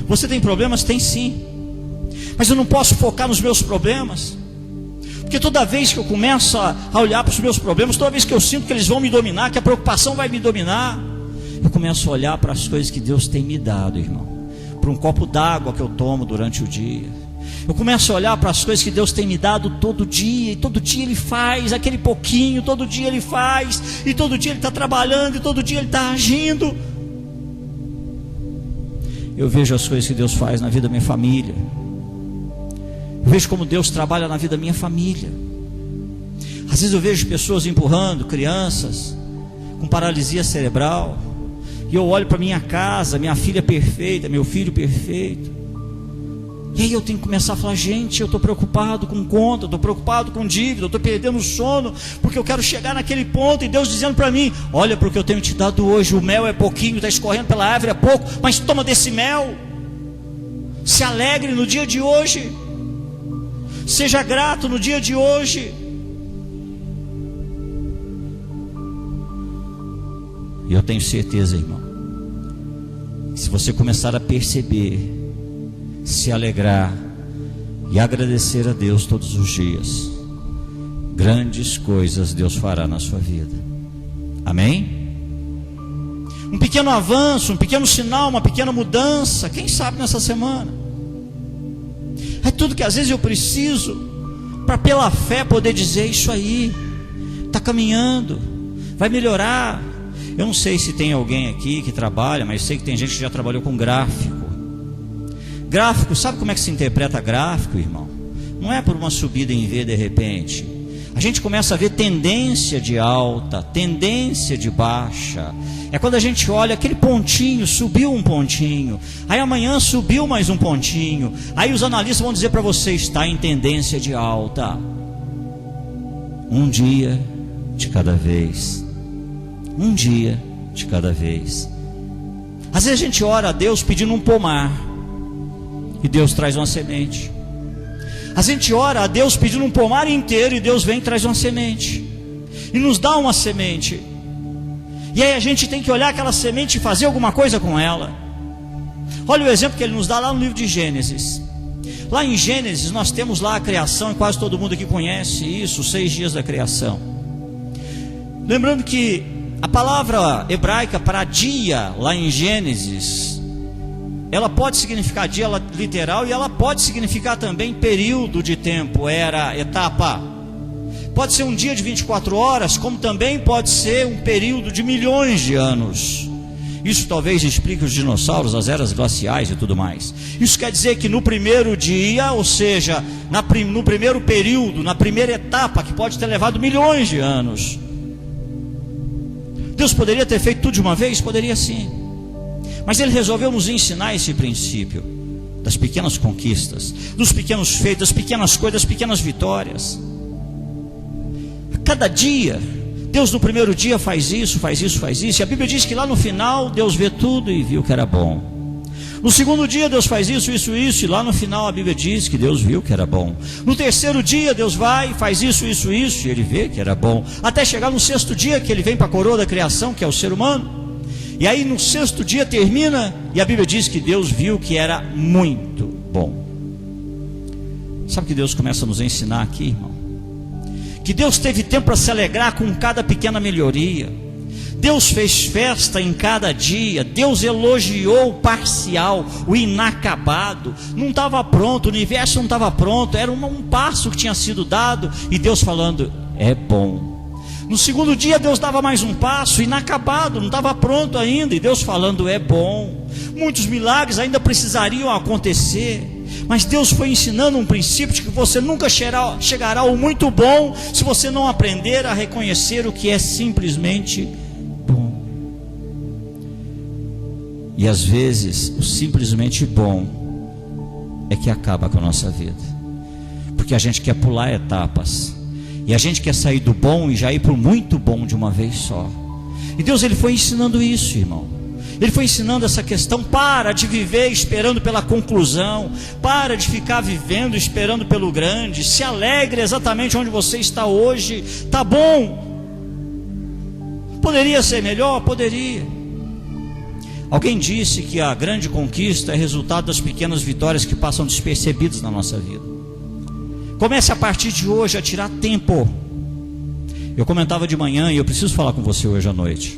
Você tem problemas? Tem sim. Mas eu não posso focar nos meus problemas, porque toda vez que eu começo a olhar para os meus problemas, toda vez que eu sinto que eles vão me dominar, que a preocupação vai me dominar, eu começo a olhar para as coisas que Deus tem me dado, irmão. Para um copo d'água que eu tomo durante o dia. Eu começo a olhar para as coisas que Deus tem me dado todo dia, e todo dia Ele faz aquele pouquinho, todo dia Ele faz, e todo dia Ele está trabalhando, e todo dia Ele está agindo. Eu vejo as coisas que Deus faz na vida da minha família. Eu vejo como Deus trabalha na vida da minha família. Às vezes eu vejo pessoas empurrando crianças com paralisia cerebral, e eu olho para minha casa, minha filha perfeita, meu filho perfeito. E aí eu tenho que começar a falar: gente, eu estou preocupado com conta, estou preocupado com dívida, eu estou perdendo o sono, porque eu quero chegar naquele ponto. E Deus dizendo para mim: olha para o que eu tenho te dado hoje, o mel é pouquinho, está escorrendo pela árvore, é pouco, mas toma desse mel. Se alegre no dia de hoje, seja grato no dia de hoje. E eu tenho certeza, irmão, que se você começar a perceber, se alegrar e agradecer a Deus todos os dias, grandes coisas Deus fará na sua vida. Amém? Um pequeno avanço, um pequeno sinal, uma pequena mudança, quem sabe nessa semana. É tudo que às vezes eu preciso para pela fé poder dizer: isso aí está caminhando, vai melhorar. Eu não sei se tem alguém aqui que trabalha, mas sei que tem gente que já trabalhou com gráfico. Gráfico, sabe como é que se interpreta gráfico, irmão? Não é por uma subida em V de repente. A gente começa a ver tendência de alta, tendência de baixa. É quando a gente olha aquele pontinho, subiu um pontinho, aí amanhã subiu mais um pontinho, aí os analistas vão dizer para você, está em tendência de alta. Um dia de cada vez. Um dia de cada vez. Às vezes a gente ora a Deus pedindo um pomar, e Deus traz uma semente. A gente ora a Deus pedindo um pomar inteiro, e Deus vem e traz uma semente, e nos dá uma semente. E aí a gente tem que olhar aquela semente e fazer alguma coisa com ela. Olha o exemplo que ele nos dá lá no livro de Gênesis. Lá em Gênesis nós temos lá a criação, e quase todo mundo aqui conhece isso, os 6 dias da criação. Lembrando que a palavra hebraica para dia, lá em Gênesis, ela pode significar dia literal, e ela pode significar também período de tempo, era, etapa. Pode ser um dia de 24 horas, como também pode ser um período de milhões de anos. Isso talvez explique os dinossauros, as eras glaciais e tudo mais. Isso quer dizer que no primeiro dia, ou seja, no primeiro período, na primeira etapa, que pode ter levado milhões de anos, Deus poderia ter feito tudo de uma vez? Poderia sim. Mas Ele resolveu nos ensinar esse princípio das pequenas conquistas, dos pequenos feitos, das pequenas coisas, das pequenas vitórias. Cada dia, Deus no primeiro dia faz isso, faz isso, faz isso. E a Bíblia diz que lá no final Deus vê tudo e viu que era bom. No segundo dia Deus faz isso, isso, isso. E lá no final a Bíblia diz que Deus viu que era bom. No terceiro dia Deus vai e faz isso, isso, isso. E Ele vê que era bom. Até chegar no sexto dia, que Ele vem para a coroa da criação, que é o ser humano. E aí no sexto dia termina, e a Bíblia diz que Deus viu que era muito bom. Sabe o que Deus começa a nos ensinar aqui, irmão? Que Deus teve tempo para se alegrar com cada pequena melhoria. Deus fez festa em cada dia. Deus elogiou o parcial, o inacabado. Não estava pronto, o universo não estava pronto, era um passo que tinha sido dado, e Deus falando, é bom. No segundo dia Deus dava mais um passo, inacabado, não estava pronto ainda, e Deus falando, é bom. Muitos milagres ainda precisariam acontecer, mas Deus foi ensinando um princípio de que você nunca chegará ao muito bom se você não aprender a reconhecer o que é simplesmente bom. E às vezes o simplesmente bom é que acaba com a nossa vida, porque a gente quer pular etapas, e a gente quer sair do bom e já ir para o muito bom de uma vez só. E Deus, Ele foi ensinando isso, irmão. Ele foi ensinando essa questão. Para de viver esperando pela conclusão, para de ficar vivendo esperando pelo grande. Se alegre exatamente onde você está hoje. Tá bom. Poderia ser melhor? Poderia. Alguém disse que a grande conquista é resultado das pequenas vitórias que passam despercebidas na nossa vida. Comece a partir de hoje a tirar tempo. Eu comentava de manhã, e eu preciso falar com você hoje à noite.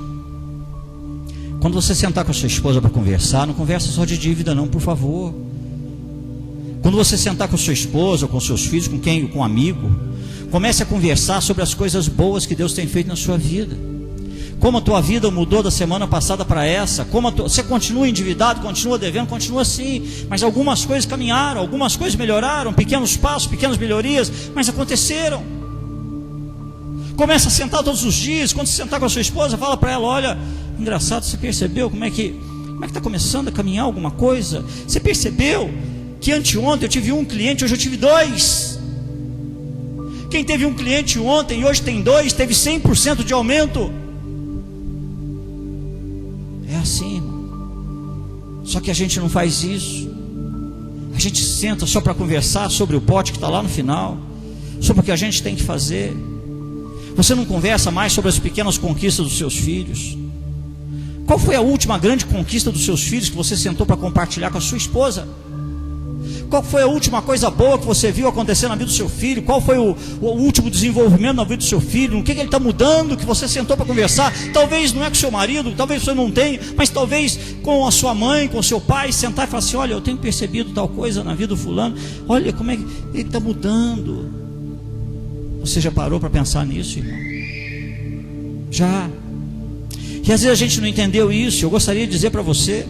Quando você sentar com a sua esposa para conversar, não conversa só de dívida não, por favor. Quando você sentar com a sua esposa, ou com seus filhos, com quem, com um amigo, comece a conversar sobre as coisas boas que Deus tem feito na sua vida. Como a tua vida mudou da semana passada para essa, como você continua endividado, continua devendo, continua assim, mas algumas coisas caminharam, algumas coisas melhoraram, pequenos passos, pequenas melhorias, mas aconteceram. Começa a sentar todos os dias. Quando você sentar com a sua esposa, fala para ela, olha, engraçado, você percebeu como é que está começando a caminhar alguma coisa? Você percebeu que anteontem eu tive um cliente, hoje eu tive 2. Quem teve um cliente ontem e hoje tem 2, teve 100% de aumento. É assim, irmão. Só que a gente não faz isso. A gente senta só para conversar sobre o pote que está lá no final, sobre o que a gente tem que fazer. Você não conversa mais sobre as pequenas conquistas dos seus filhos. Qual foi a última grande conquista dos seus filhos que você sentou para compartilhar com a sua esposa? Qual foi a última coisa boa que você viu acontecer na vida do seu filho? Qual foi o último desenvolvimento na vida do seu filho? No que ele está mudando, que você sentou para conversar? Talvez não é com o seu marido, talvez você não tenha, mas talvez com a sua mãe, com o seu pai, sentar e falar assim, olha, eu tenho percebido tal coisa na vida do fulano, olha como é que ele está mudando. Você já parou para pensar nisso, irmão? Já. E às vezes a gente não entendeu isso. Eu gostaria de dizer para você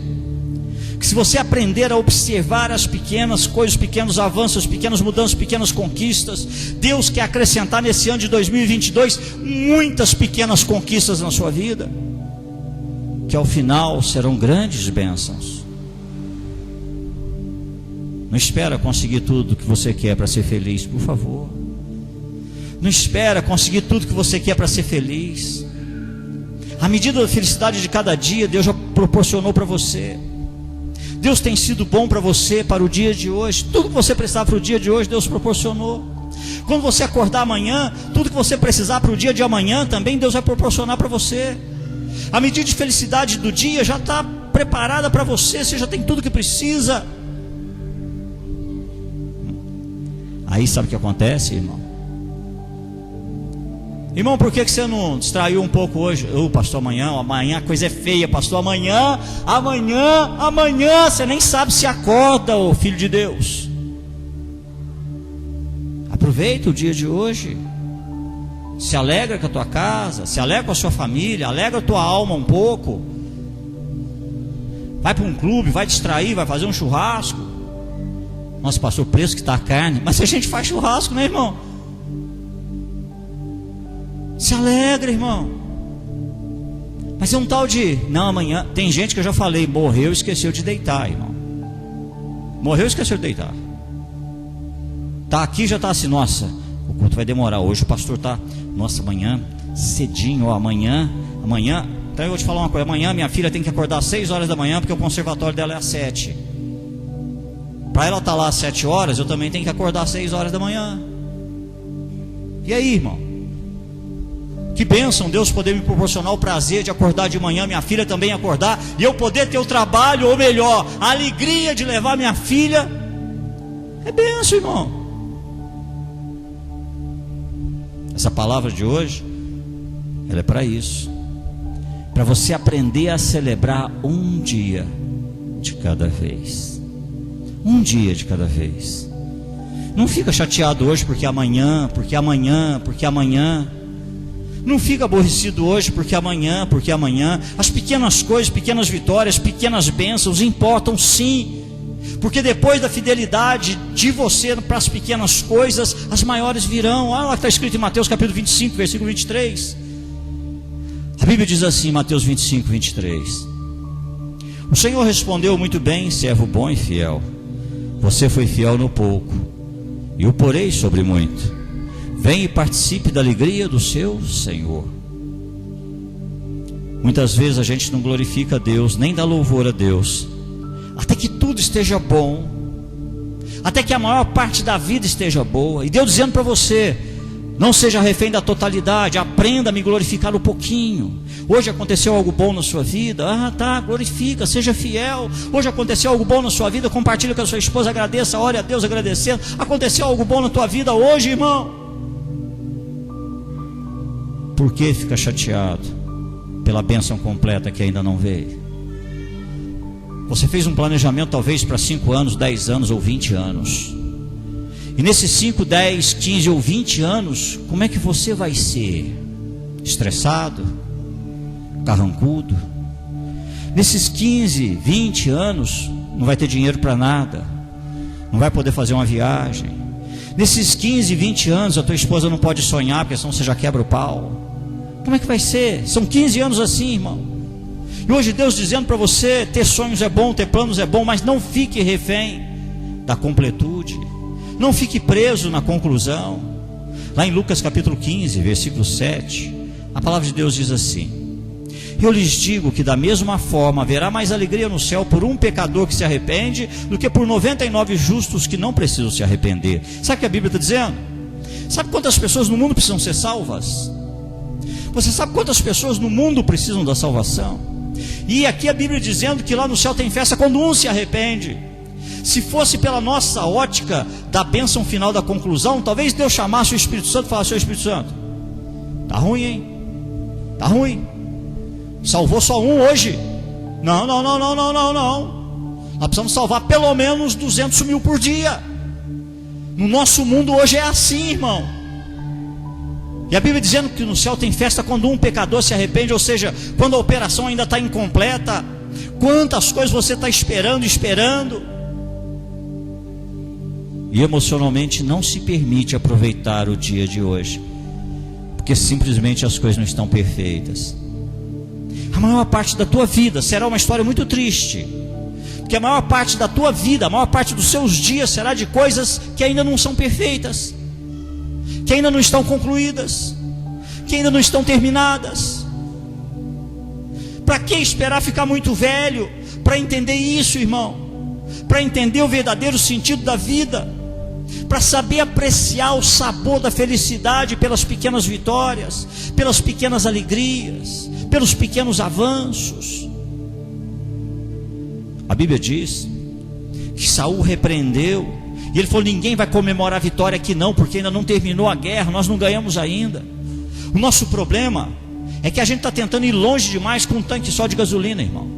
que se você aprender a observar as pequenas coisas, pequenos avanços, pequenas mudanças, pequenas conquistas, Deus quer acrescentar nesse ano de 2022 muitas pequenas conquistas na sua vida, que ao final serão grandes bênçãos. Não espera conseguir tudo que você quer para ser feliz, por favor. Não espera conseguir tudo que você quer para ser feliz. A medida da felicidade de cada dia, Deus já proporcionou para você. Deus tem sido bom para você, para o dia de hoje. Tudo que você precisava para o dia de hoje, Deus proporcionou. Quando você acordar amanhã, tudo que você precisar para o dia de amanhã, também Deus vai proporcionar para você. A medida de felicidade do dia já está preparada para você. Você já tem tudo que precisa. Aí sabe o que acontece, irmão? Irmão, por que você não distraiu um pouco hoje? Pastor, amanhã a coisa é feia, pastor, amanhã, você nem sabe se acorda, ô filho de Deus. Aproveita o dia de hoje, se alegra com a tua casa, se alegra com a sua família, alegra a tua alma um pouco. Vai para um clube, vai distrair, vai fazer um churrasco. Nossa, pastor, o preço que está a carne. Mas se a gente faz churrasco, né, irmão? Se alegra, irmão. Mas é um tal de, não, amanhã, tem gente que eu já falei, morreu e esqueceu de deitar, irmão. Morreu e esqueceu de deitar. Tá aqui, já está assim, nossa, o culto vai demorar, hoje o pastor está, nossa, amanhã, cedinho, amanhã, então eu vou te falar uma coisa, amanhã minha filha tem que acordar às 6 horas da manhã, porque o conservatório dela é às 7. Para ela estar lá às 7 horas, eu também tenho que acordar às 6 horas da manhã. E aí, irmão? Que bênção Deus poder me proporcionar o prazer de acordar de manhã, minha filha também acordar, e eu poder ter o trabalho, ou melhor, a alegria de levar minha filha. É bênção, irmão. Essa palavra de hoje, ela é para isso, para você aprender a celebrar um dia de cada vez. Um dia de cada vez. Não fica chateado hoje porque amanhã. Não fica aborrecido hoje porque amanhã. As pequenas coisas, pequenas vitórias, pequenas bênçãos importam sim. Porque depois da fidelidade de você para as pequenas coisas, as maiores virão. Olha lá que está escrito em Mateus capítulo 25, versículo 23. A Bíblia diz assim, Mateus 25, 23. O Senhor respondeu: muito bem, servo bom e fiel. Você foi fiel no pouco, e o porei sobre muito. Vem e participe da alegria do seu Senhor. Muitas vezes a gente não glorifica a Deus, nem dá louvor a Deus, até que tudo esteja bom, até que a maior parte da vida esteja boa. E Deus dizendo para você: não seja refém da totalidade, aprenda a me glorificar um pouquinho. Hoje aconteceu algo bom na sua vida? Glorifica, seja fiel. Hoje aconteceu algo bom na sua vida, compartilha com a sua esposa, agradeça, ore a Deus agradecendo. Aconteceu algo bom na tua vida hoje, irmão? Por que fica chateado pela bênção completa que ainda não veio? Você fez um planejamento talvez para 5 anos, 10 anos ou 20 anos. E nesses 5, 10, 15 ou 20 anos, como é que você vai ser? Estressado? Carrancudo? Nesses 15, 20 anos, não vai ter dinheiro para nada, não vai poder fazer uma viagem. Nesses 15, 20 anos, a tua esposa não pode sonhar, porque senão você já quebra o pau. Como é que vai ser? São 15 anos assim, irmão. E hoje Deus dizendo para você: ter sonhos é bom, ter planos é bom, mas não fique refém da completude. Não fique preso na conclusão. Lá em Lucas capítulo 15, versículo 7, a palavra de Deus diz assim: eu lhes digo que da mesma forma haverá mais alegria no céu por um pecador que se arrepende, do que por 99 justos que não precisam se arrepender. Sabe o que a Bíblia está dizendo? Sabe quantas pessoas no mundo precisam ser salvas? Você sabe quantas pessoas no mundo precisam da salvação? E aqui a Bíblia dizendo que lá no céu tem festa quando um se arrepende. Se fosse pela nossa ótica da bênção final, da conclusão, talvez Deus chamasse o Espírito Santo e falasse: seu Espírito Santo, tá ruim, hein? Tá ruim. Salvou só um hoje. Não. Nós precisamos salvar pelo menos 200 mil por dia. No nosso mundo hoje é assim, irmão. E a Bíblia dizendo que no céu tem festa quando um pecador se arrepende, ou seja, quando a operação ainda está incompleta. Quantas coisas você está esperando, e emocionalmente não se permite aproveitar o dia de hoje, porque simplesmente as coisas não estão perfeitas. A maior parte da tua vida será uma história muito triste, porque a maior parte da tua vida, a maior parte dos seus dias será de coisas que ainda não são perfeitas, que ainda não estão concluídas, que ainda não estão terminadas. Para que esperar ficar muito velho para entender isso, irmão? Para entender o verdadeiro sentido da vida, para saber apreciar o sabor da felicidade pelas pequenas vitórias, pelas pequenas alegrias, pelos pequenos avanços. A Bíblia diz que Saul repreendeu, e ele falou: ninguém vai comemorar a vitória aqui não, porque ainda não terminou a guerra, nós não ganhamos ainda. O nosso problema é que a gente está tentando ir longe demais com um tanque só de gasolina, irmão.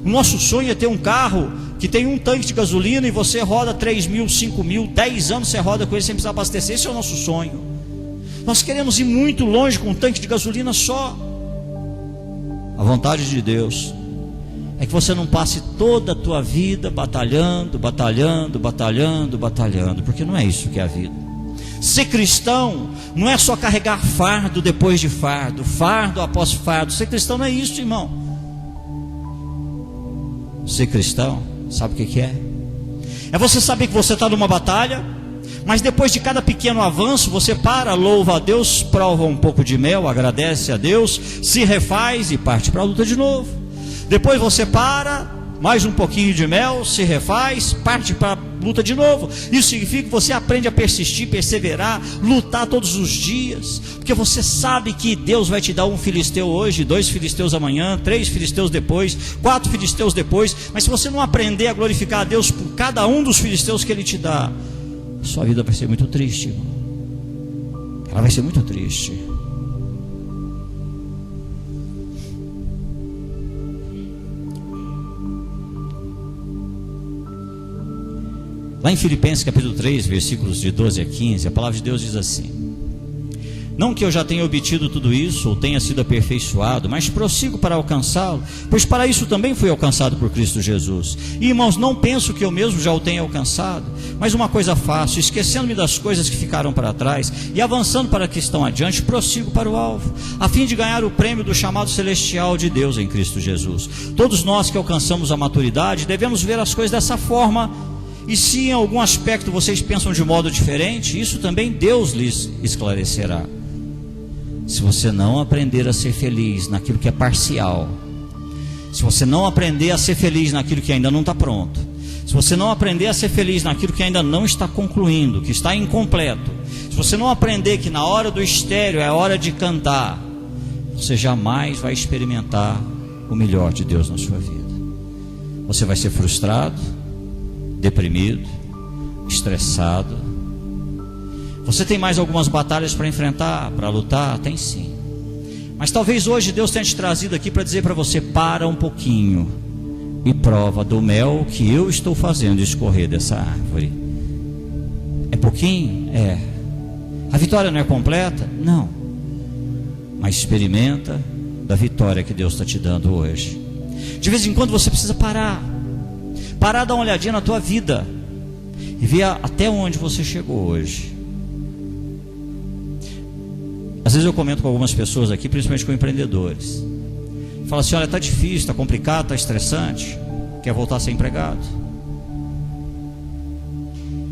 O nosso sonho é ter um carro que tem um tanque de gasolina e você roda 3 mil, 5 mil, 10 anos você roda com ele sem precisar abastecer. Esse é o nosso sonho. Nós queremos ir muito longe com um tanque de gasolina só. A vontade de Deus é que você não passe toda a tua vida batalhando, porque não é isso que é a vida. Ser cristão não é só carregar fardo depois de fardo, fardo após fardo. Ser cristão não é isso, irmão. Ser cristão, sabe o que é? É você saber que você está numa batalha, mas depois de cada pequeno avanço, você para, louva a Deus, prova um pouco de mel, agradece a Deus, se refaz e parte para a luta de novo. Depois você para, mais um pouquinho de mel, se refaz, parte para a luta de novo. Isso significa que você aprende a persistir, perseverar, lutar todos os dias, porque você sabe que Deus vai te dar um filisteu hoje, 2 filisteus amanhã, 3 filisteus depois, 4 filisteus depois. Mas se você não aprender a glorificar a Deus por cada um dos filisteus que Ele te dá, sua vida vai ser muito triste, irmão. Ela vai ser muito triste. Lá em Filipenses capítulo 3, versículos de 12 a 15, a palavra de Deus diz assim: não que eu já tenha obtido tudo isso, ou tenha sido aperfeiçoado, mas prossigo para alcançá-lo, pois para isso também fui alcançado por Cristo Jesus. E irmãos, não penso que eu mesmo já o tenha alcançado, mas uma coisa faço, esquecendo-me das coisas que ficaram para trás, e avançando para que estão adiante, prossigo para o alvo, a fim de ganhar o prêmio do chamado celestial de Deus em Cristo Jesus. Todos nós que alcançamos a maturidade, devemos ver as coisas dessa forma. E se em algum aspecto vocês pensam de modo diferente, isso também Deus lhes esclarecerá. Se você não aprender a ser feliz naquilo que é parcial, se você não aprender a ser feliz naquilo que ainda não está pronto, se você não aprender a ser feliz naquilo que ainda não está concluindo, que está incompleto, se você não aprender que na hora do estéreo é hora de cantar, você jamais vai experimentar o melhor de Deus na sua vida. Você vai ser frustrado, deprimido, estressado. Você tem mais algumas batalhas para enfrentar, para lutar? Tem sim. Mas talvez hoje Deus tenha te trazido aqui para dizer para você: para um pouquinho e prova do mel que eu estou fazendo escorrer dessa árvore. É pouquinho? É. A vitória não é completa? Não. Mas experimenta da vitória que Deus está te dando hoje. De vez em quando você precisa parar, dar uma olhadinha na tua vida e ver até onde você chegou hoje. Às vezes eu comento com algumas pessoas aqui, principalmente com empreendedores, fala assim: olha, está difícil, está complicado, está estressante, quer voltar a ser empregado?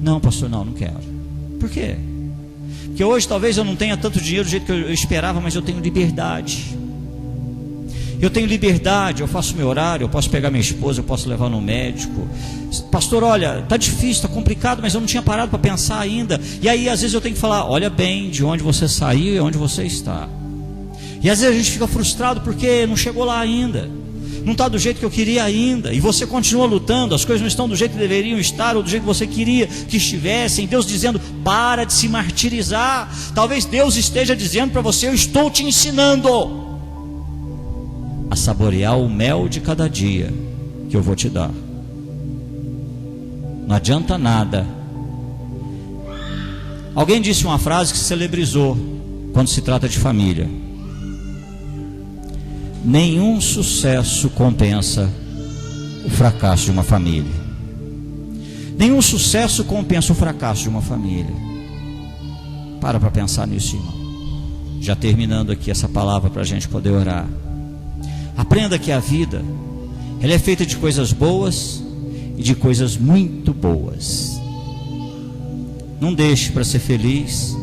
Não, pastor, não quero. Por quê? Porque hoje talvez eu não tenha tanto dinheiro do jeito que eu esperava, mas eu tenho liberdade. Eu tenho liberdade, eu faço meu horário, eu posso pegar minha esposa, eu posso levar no médico. Pastor, olha, está difícil, está complicado, mas eu não tinha parado para pensar ainda. E aí às vezes eu tenho que falar: olha bem de onde você saiu e onde você está. E às vezes a gente fica frustrado porque não chegou lá ainda, não está do jeito que eu queria ainda, e você continua lutando, as coisas não estão do jeito que deveriam estar, ou do jeito que você queria que estivessem. Deus dizendo: para de se martirizar. Talvez Deus esteja dizendo para você: eu estou te ensinando a saborear o mel de cada dia que eu vou te dar. Não adianta nada. Alguém disse uma frase que se celebrizou quando se trata de família: nenhum sucesso compensa o fracasso de uma família. Nenhum sucesso compensa o fracasso de uma família. Para pensar nisso, irmão. Já terminando aqui essa palavra para a gente poder orar. Aprenda que a vida, ela é feita de coisas boas e de coisas muito boas. Não deixe para ser feliz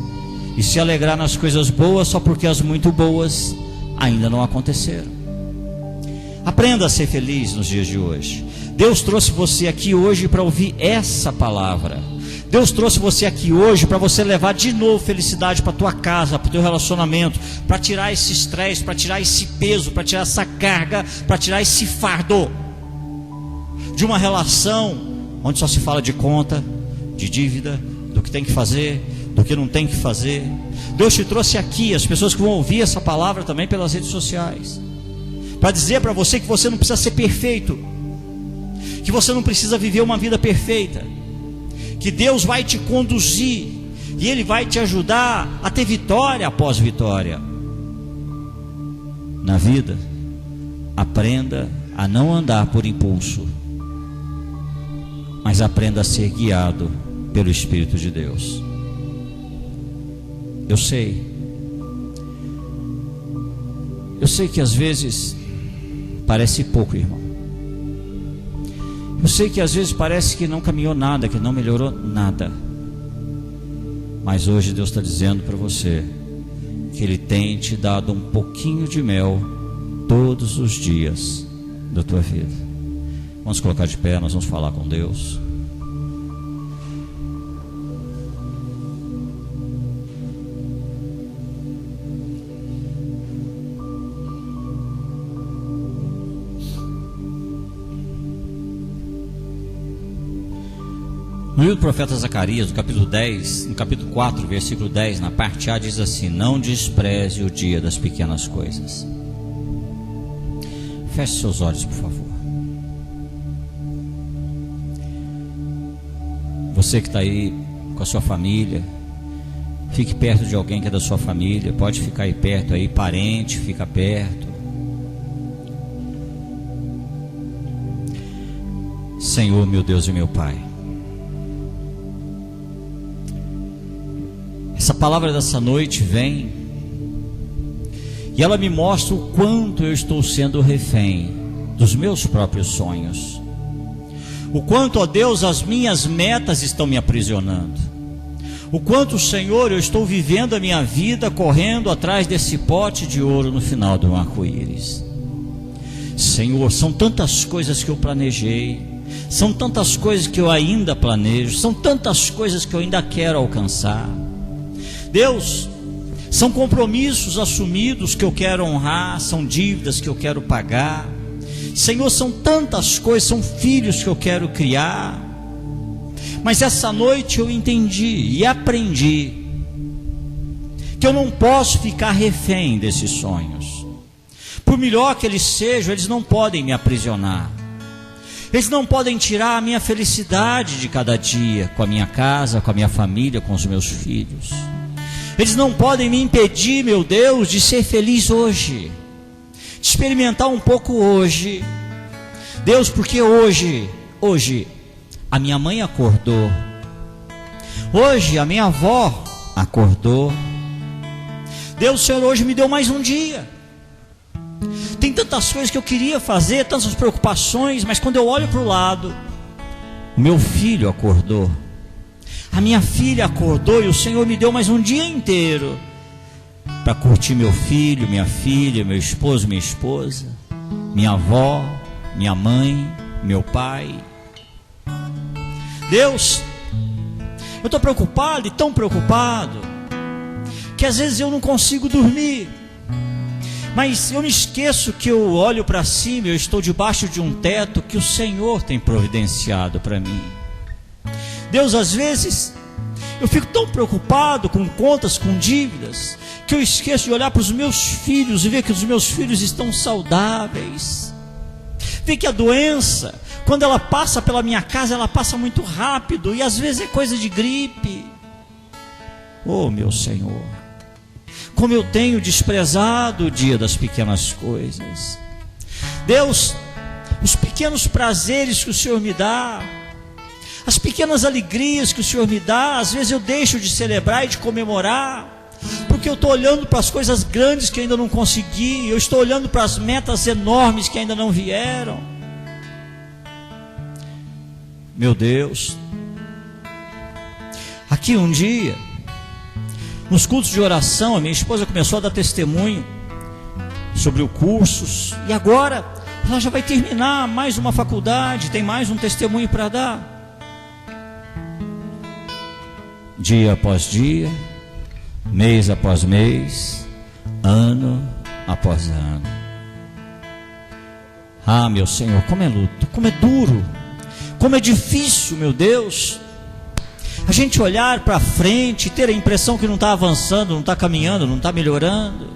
e se alegrar nas coisas boas só porque as muito boas ainda não aconteceram. Aprenda a ser feliz nos dias de hoje. Deus trouxe você aqui hoje para ouvir essa palavra. Deus trouxe você aqui hoje para você levar de novo felicidade para a tua casa, para o teu relacionamento, para tirar esse estresse, para tirar esse peso, para tirar essa carga, para tirar esse fardo de uma relação onde só se fala de conta, de dívida, do que tem que fazer, do que não tem que fazer. Deus te trouxe aqui, as pessoas que vão ouvir essa palavra também pelas redes sociais, para dizer para você que você não precisa ser perfeito, que você não precisa viver uma vida perfeita, que Deus vai te conduzir e Ele vai te ajudar a ter vitória após vitória. Na vida, aprenda a não andar por impulso, mas aprenda a ser guiado pelo Espírito de Deus. Eu sei que às vezes parece pouco, irmão. Eu sei que às vezes parece que não caminhou nada, que não melhorou nada. Mas hoje Deus está dizendo para você que Ele tem te dado um pouquinho de mel todos os dias da tua vida. Vamos colocar de pé, nós vamos falar com Deus. No livro do profeta Zacarias, no capítulo 10, no capítulo 4, versículo 10, na parte A, diz assim: não despreze o dia das pequenas coisas. Feche seus olhos, por favor. Você que está aí com a sua família, fique perto de alguém que é da sua família. Pode ficar aí perto, aí, parente, fica perto. Senhor, meu Deus e meu Pai, essa palavra dessa noite vem e ela me mostra o quanto eu estou sendo refém dos meus próprios sonhos, o quanto, ó Deus, as minhas metas estão me aprisionando, o quanto, Senhor, eu estou vivendo a minha vida correndo atrás desse pote de ouro no final do arco-íris. Senhor, são tantas coisas que eu planejei, são tantas coisas que eu ainda planejo, são tantas coisas que eu ainda quero alcançar. Deus, são compromissos assumidos que eu quero honrar, são dívidas que eu quero pagar. Senhor, são tantas coisas, são filhos que eu quero criar. Mas essa noite eu entendi e aprendi que eu não posso ficar refém desses sonhos. Por melhor que eles sejam, eles não podem me aprisionar. Eles não podem tirar a minha felicidade de cada dia, com a minha casa, com a minha família, com os meus filhos. Eles não podem me impedir, meu Deus, de ser feliz hoje, de experimentar um pouco hoje. Deus, porque hoje a minha mãe acordou, hoje a minha avó acordou. Deus, Senhor, hoje me deu mais um dia. Tem tantas coisas que eu queria fazer, tantas preocupações, mas quando eu olho para o lado, o meu filho acordou, a minha filha acordou, e o Senhor me deu mais um dia inteiro para curtir meu filho, minha filha, meu esposo, minha esposa, minha avó, minha mãe, meu pai. Deus, eu estou preocupado, e tão preocupado, que às vezes eu não consigo dormir. Mas eu me esqueço que eu olho para cima, eu estou debaixo de um teto que o Senhor tem providenciado para mim. Deus, às vezes eu fico tão preocupado com contas, com dívidas, que eu esqueço de olhar para os meus filhos e ver que os meus filhos estão saudáveis. Ver que a doença, quando ela passa pela minha casa, ela passa muito rápido, e às vezes é coisa de gripe. Oh, meu Senhor, como eu tenho desprezado o dia das pequenas coisas. Deus, os pequenos prazeres que o Senhor me dá, as pequenas alegrias que o Senhor me dá, às vezes eu deixo de celebrar e de comemorar, porque eu estou olhando para as coisas grandes que ainda não consegui, eu estou olhando para as metas enormes que ainda não vieram. Meu Deus, aqui um dia, nos cultos de oração, a minha esposa começou a dar testemunho sobre o curso, e agora ela já vai terminar mais uma faculdade, tem mais um testemunho para dar. Dia após dia, mês após mês, ano após ano. Ah, meu Senhor, como é luto, como é duro, como é difícil, meu Deus, a gente olhar para frente e ter a impressão que não está avançando, não está caminhando, não está melhorando.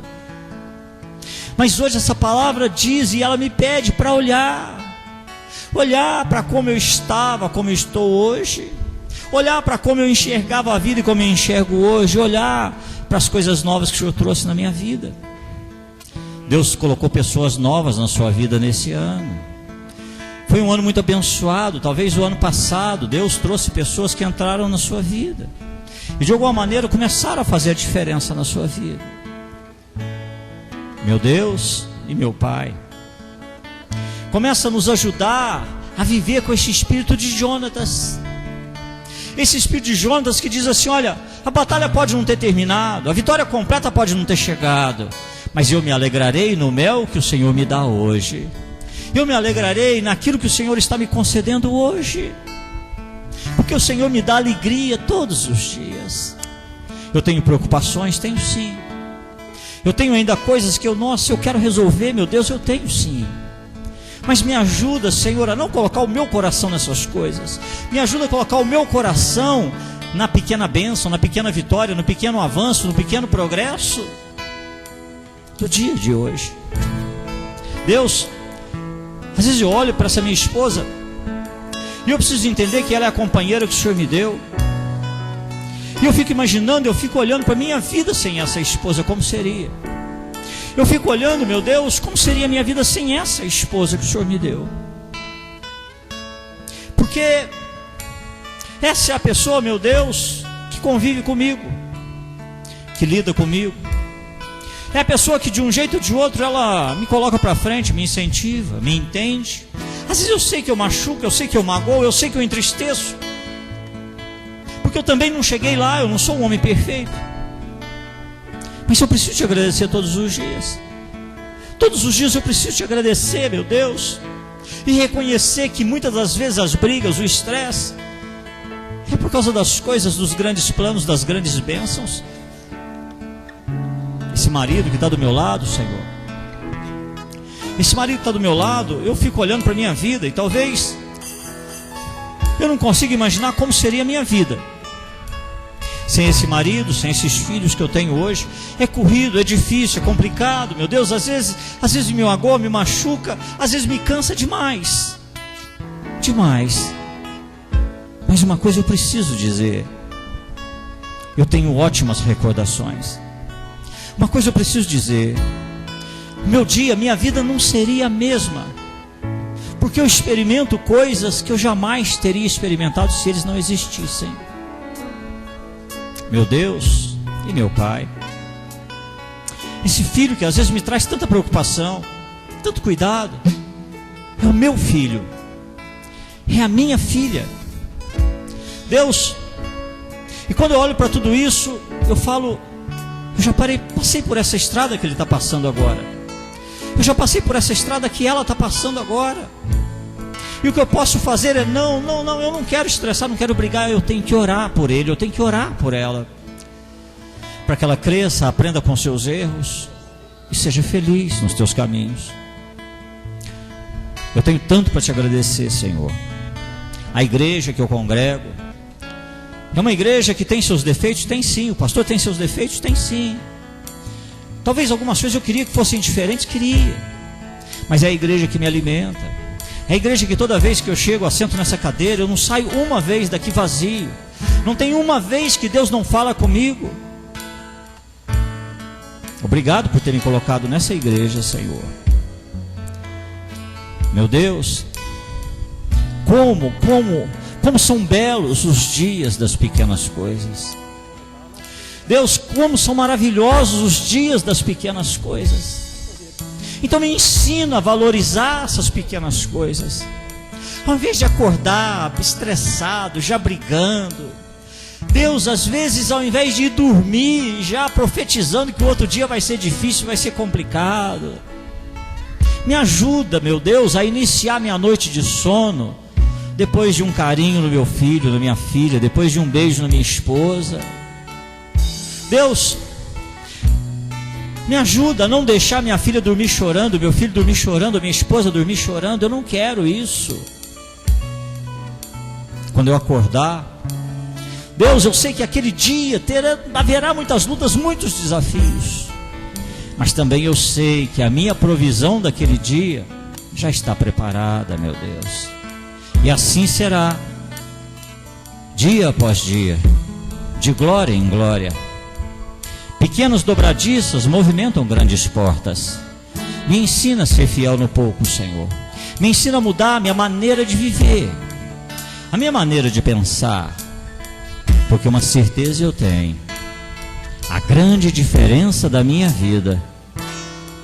Mas hoje essa palavra diz, e ela me pede para olhar para como eu estava, como eu estou hoje, olhar para como eu enxergava a vida e como eu enxergo hoje, olhar para as coisas novas que o Senhor trouxe na minha vida. Deus colocou pessoas novas na sua vida nesse ano. Foi um ano muito abençoado. Talvez o ano passado Deus trouxe pessoas que entraram na sua vida e de alguma maneira começaram a fazer a diferença na sua vida. Meu Deus e meu Pai, começa a nos ajudar a viver com esse espírito de Jonatas. Esse espírito de Jonatas que diz assim: olha, a batalha pode não ter terminado, a vitória completa pode não ter chegado, mas eu me alegrarei no mel que o Senhor me dá hoje. Eu me alegrarei naquilo que o Senhor está me concedendo hoje, porque o Senhor me dá alegria todos os dias. Eu tenho preocupações? Tenho sim. Eu tenho ainda coisas que eu quero resolver, meu Deus, eu tenho sim. Mas me ajuda, Senhor, a não colocar o meu coração nessas coisas. Me ajuda a colocar o meu coração na pequena bênção, na pequena vitória, no pequeno avanço, no pequeno progresso do dia de hoje. Deus, às vezes eu olho para essa minha esposa e eu preciso entender que ela é a companheira que o Senhor me deu. E eu fico imaginando, eu fico olhando para a minha vida sem essa esposa, como seria. Eu fico olhando, meu Deus, como seria a minha vida sem essa esposa que o Senhor me deu. Porque essa é a pessoa, meu Deus, que convive comigo, que lida comigo. É a pessoa que de um jeito ou de outro ela me coloca para frente, me incentiva, me entende. Às vezes eu sei que eu machuco, eu sei que eu magoo, eu sei que eu entristeço, porque eu também não cheguei lá, eu não sou um homem perfeito. Mas eu preciso te agradecer todos os dias. Todos os dias eu preciso te agradecer, meu Deus, e reconhecer que muitas das vezes as brigas, o estresse, é por causa das coisas, dos grandes planos, das grandes bênçãos. Esse marido que está do meu lado, Senhor, esse marido que está do meu lado, eu fico olhando para a minha vida e talvez eu não consiga imaginar como seria a minha vida sem esse marido, sem esses filhos que eu tenho hoje. É corrido, é difícil, é complicado, meu Deus, às vezes me magoa, me machuca, às vezes me cansa demais. Mas uma coisa eu preciso dizer, eu tenho ótimas recordações. Uma coisa eu preciso dizer, meu dia, minha vida não seria a mesma, porque eu experimento coisas que eu jamais teria experimentado se eles não existissem. Meu Deus e meu Pai, esse filho que às vezes me traz tanta preocupação, tanto cuidado, é o meu filho, é a minha filha. Deus, e quando eu olho para tudo isso, eu falo, eu já passei por essa estrada que ele está passando agora, eu já passei por essa estrada que ela está passando agora, e o que eu posso fazer é, não, eu não quero estressar, não quero brigar, eu tenho que orar por ele, eu tenho que orar por ela, para que ela cresça, aprenda com seus erros, e seja feliz nos teus caminhos. Eu tenho tanto para te agradecer, Senhor. A igreja que eu congrego, é uma igreja que tem seus defeitos? Tem sim. O pastor tem seus defeitos? Tem sim. Talvez algumas coisas eu queria que fossem diferentes, queria, mas é a igreja que me alimenta. É a igreja que toda vez que eu chego, assento nessa cadeira, eu não saio uma vez daqui vazio. Não tem uma vez que Deus não fala comigo. Obrigado por ter me colocado nessa igreja, Senhor. Meu Deus, como são belos os dias das pequenas coisas. Deus, como são maravilhosos os dias das pequenas coisas. Então me ensina a valorizar essas pequenas coisas. Ao invés de acordar estressado, já brigando, Deus, às vezes, ao invés de ir dormir, já profetizando que o outro dia vai ser difícil, vai ser complicado. Me ajuda, meu Deus, a iniciar minha noite de sono, depois de um carinho no meu filho, na minha filha, depois de um beijo na minha esposa. Deus, me ajuda a não deixar minha filha dormir chorando, meu filho dormir chorando, minha esposa dormir chorando. Eu não quero isso. Quando eu acordar, Deus, eu sei que aquele dia haverá muitas lutas, muitos desafios, mas também eu sei que a minha provisão daquele dia já está preparada, meu Deus. E assim será, dia após dia, de glória em glória. Pequenos dobradiças movimentam grandes portas. Me ensina a ser fiel no pouco, Senhor. Me ensina a mudar a minha maneira de viver, a minha maneira de pensar. Porque uma certeza eu tenho: a grande diferença da minha vida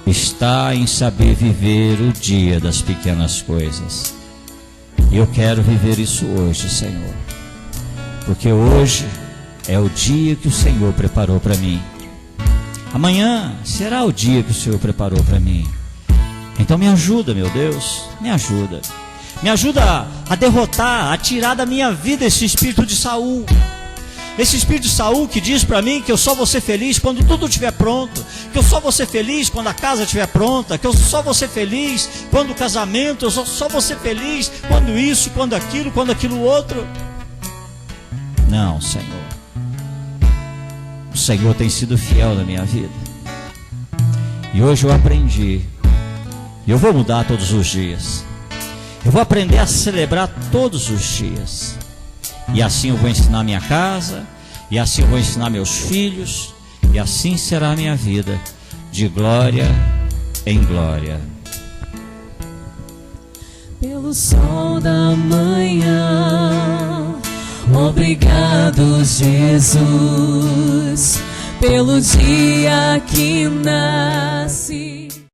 está em saber viver o dia das pequenas coisas. E eu quero viver isso hoje, Senhor, porque hoje é o dia que o Senhor preparou para mim. Amanhã será o dia que o Senhor preparou para mim. Então me ajuda, meu Deus, me ajuda. Me ajuda a derrotar, a tirar da minha vida esse espírito de Saul. Esse espírito de Saul que diz para mim que eu só vou ser feliz quando tudo estiver pronto, que eu só vou ser feliz quando a casa estiver pronta, que eu só vou ser feliz quando o casamento, eu só vou ser feliz quando isso, quando aquilo outro. Não, Senhor. O Senhor tem sido fiel na minha vida. E hoje eu aprendi. E eu vou mudar todos os dias. Eu vou aprender a celebrar todos os dias. E assim eu vou ensinar minha casa, e assim eu vou ensinar meus filhos, e assim será a minha vida, de glória em glória. Pelo sol da manhã, obrigado, Jesus, pelo dia que nasci.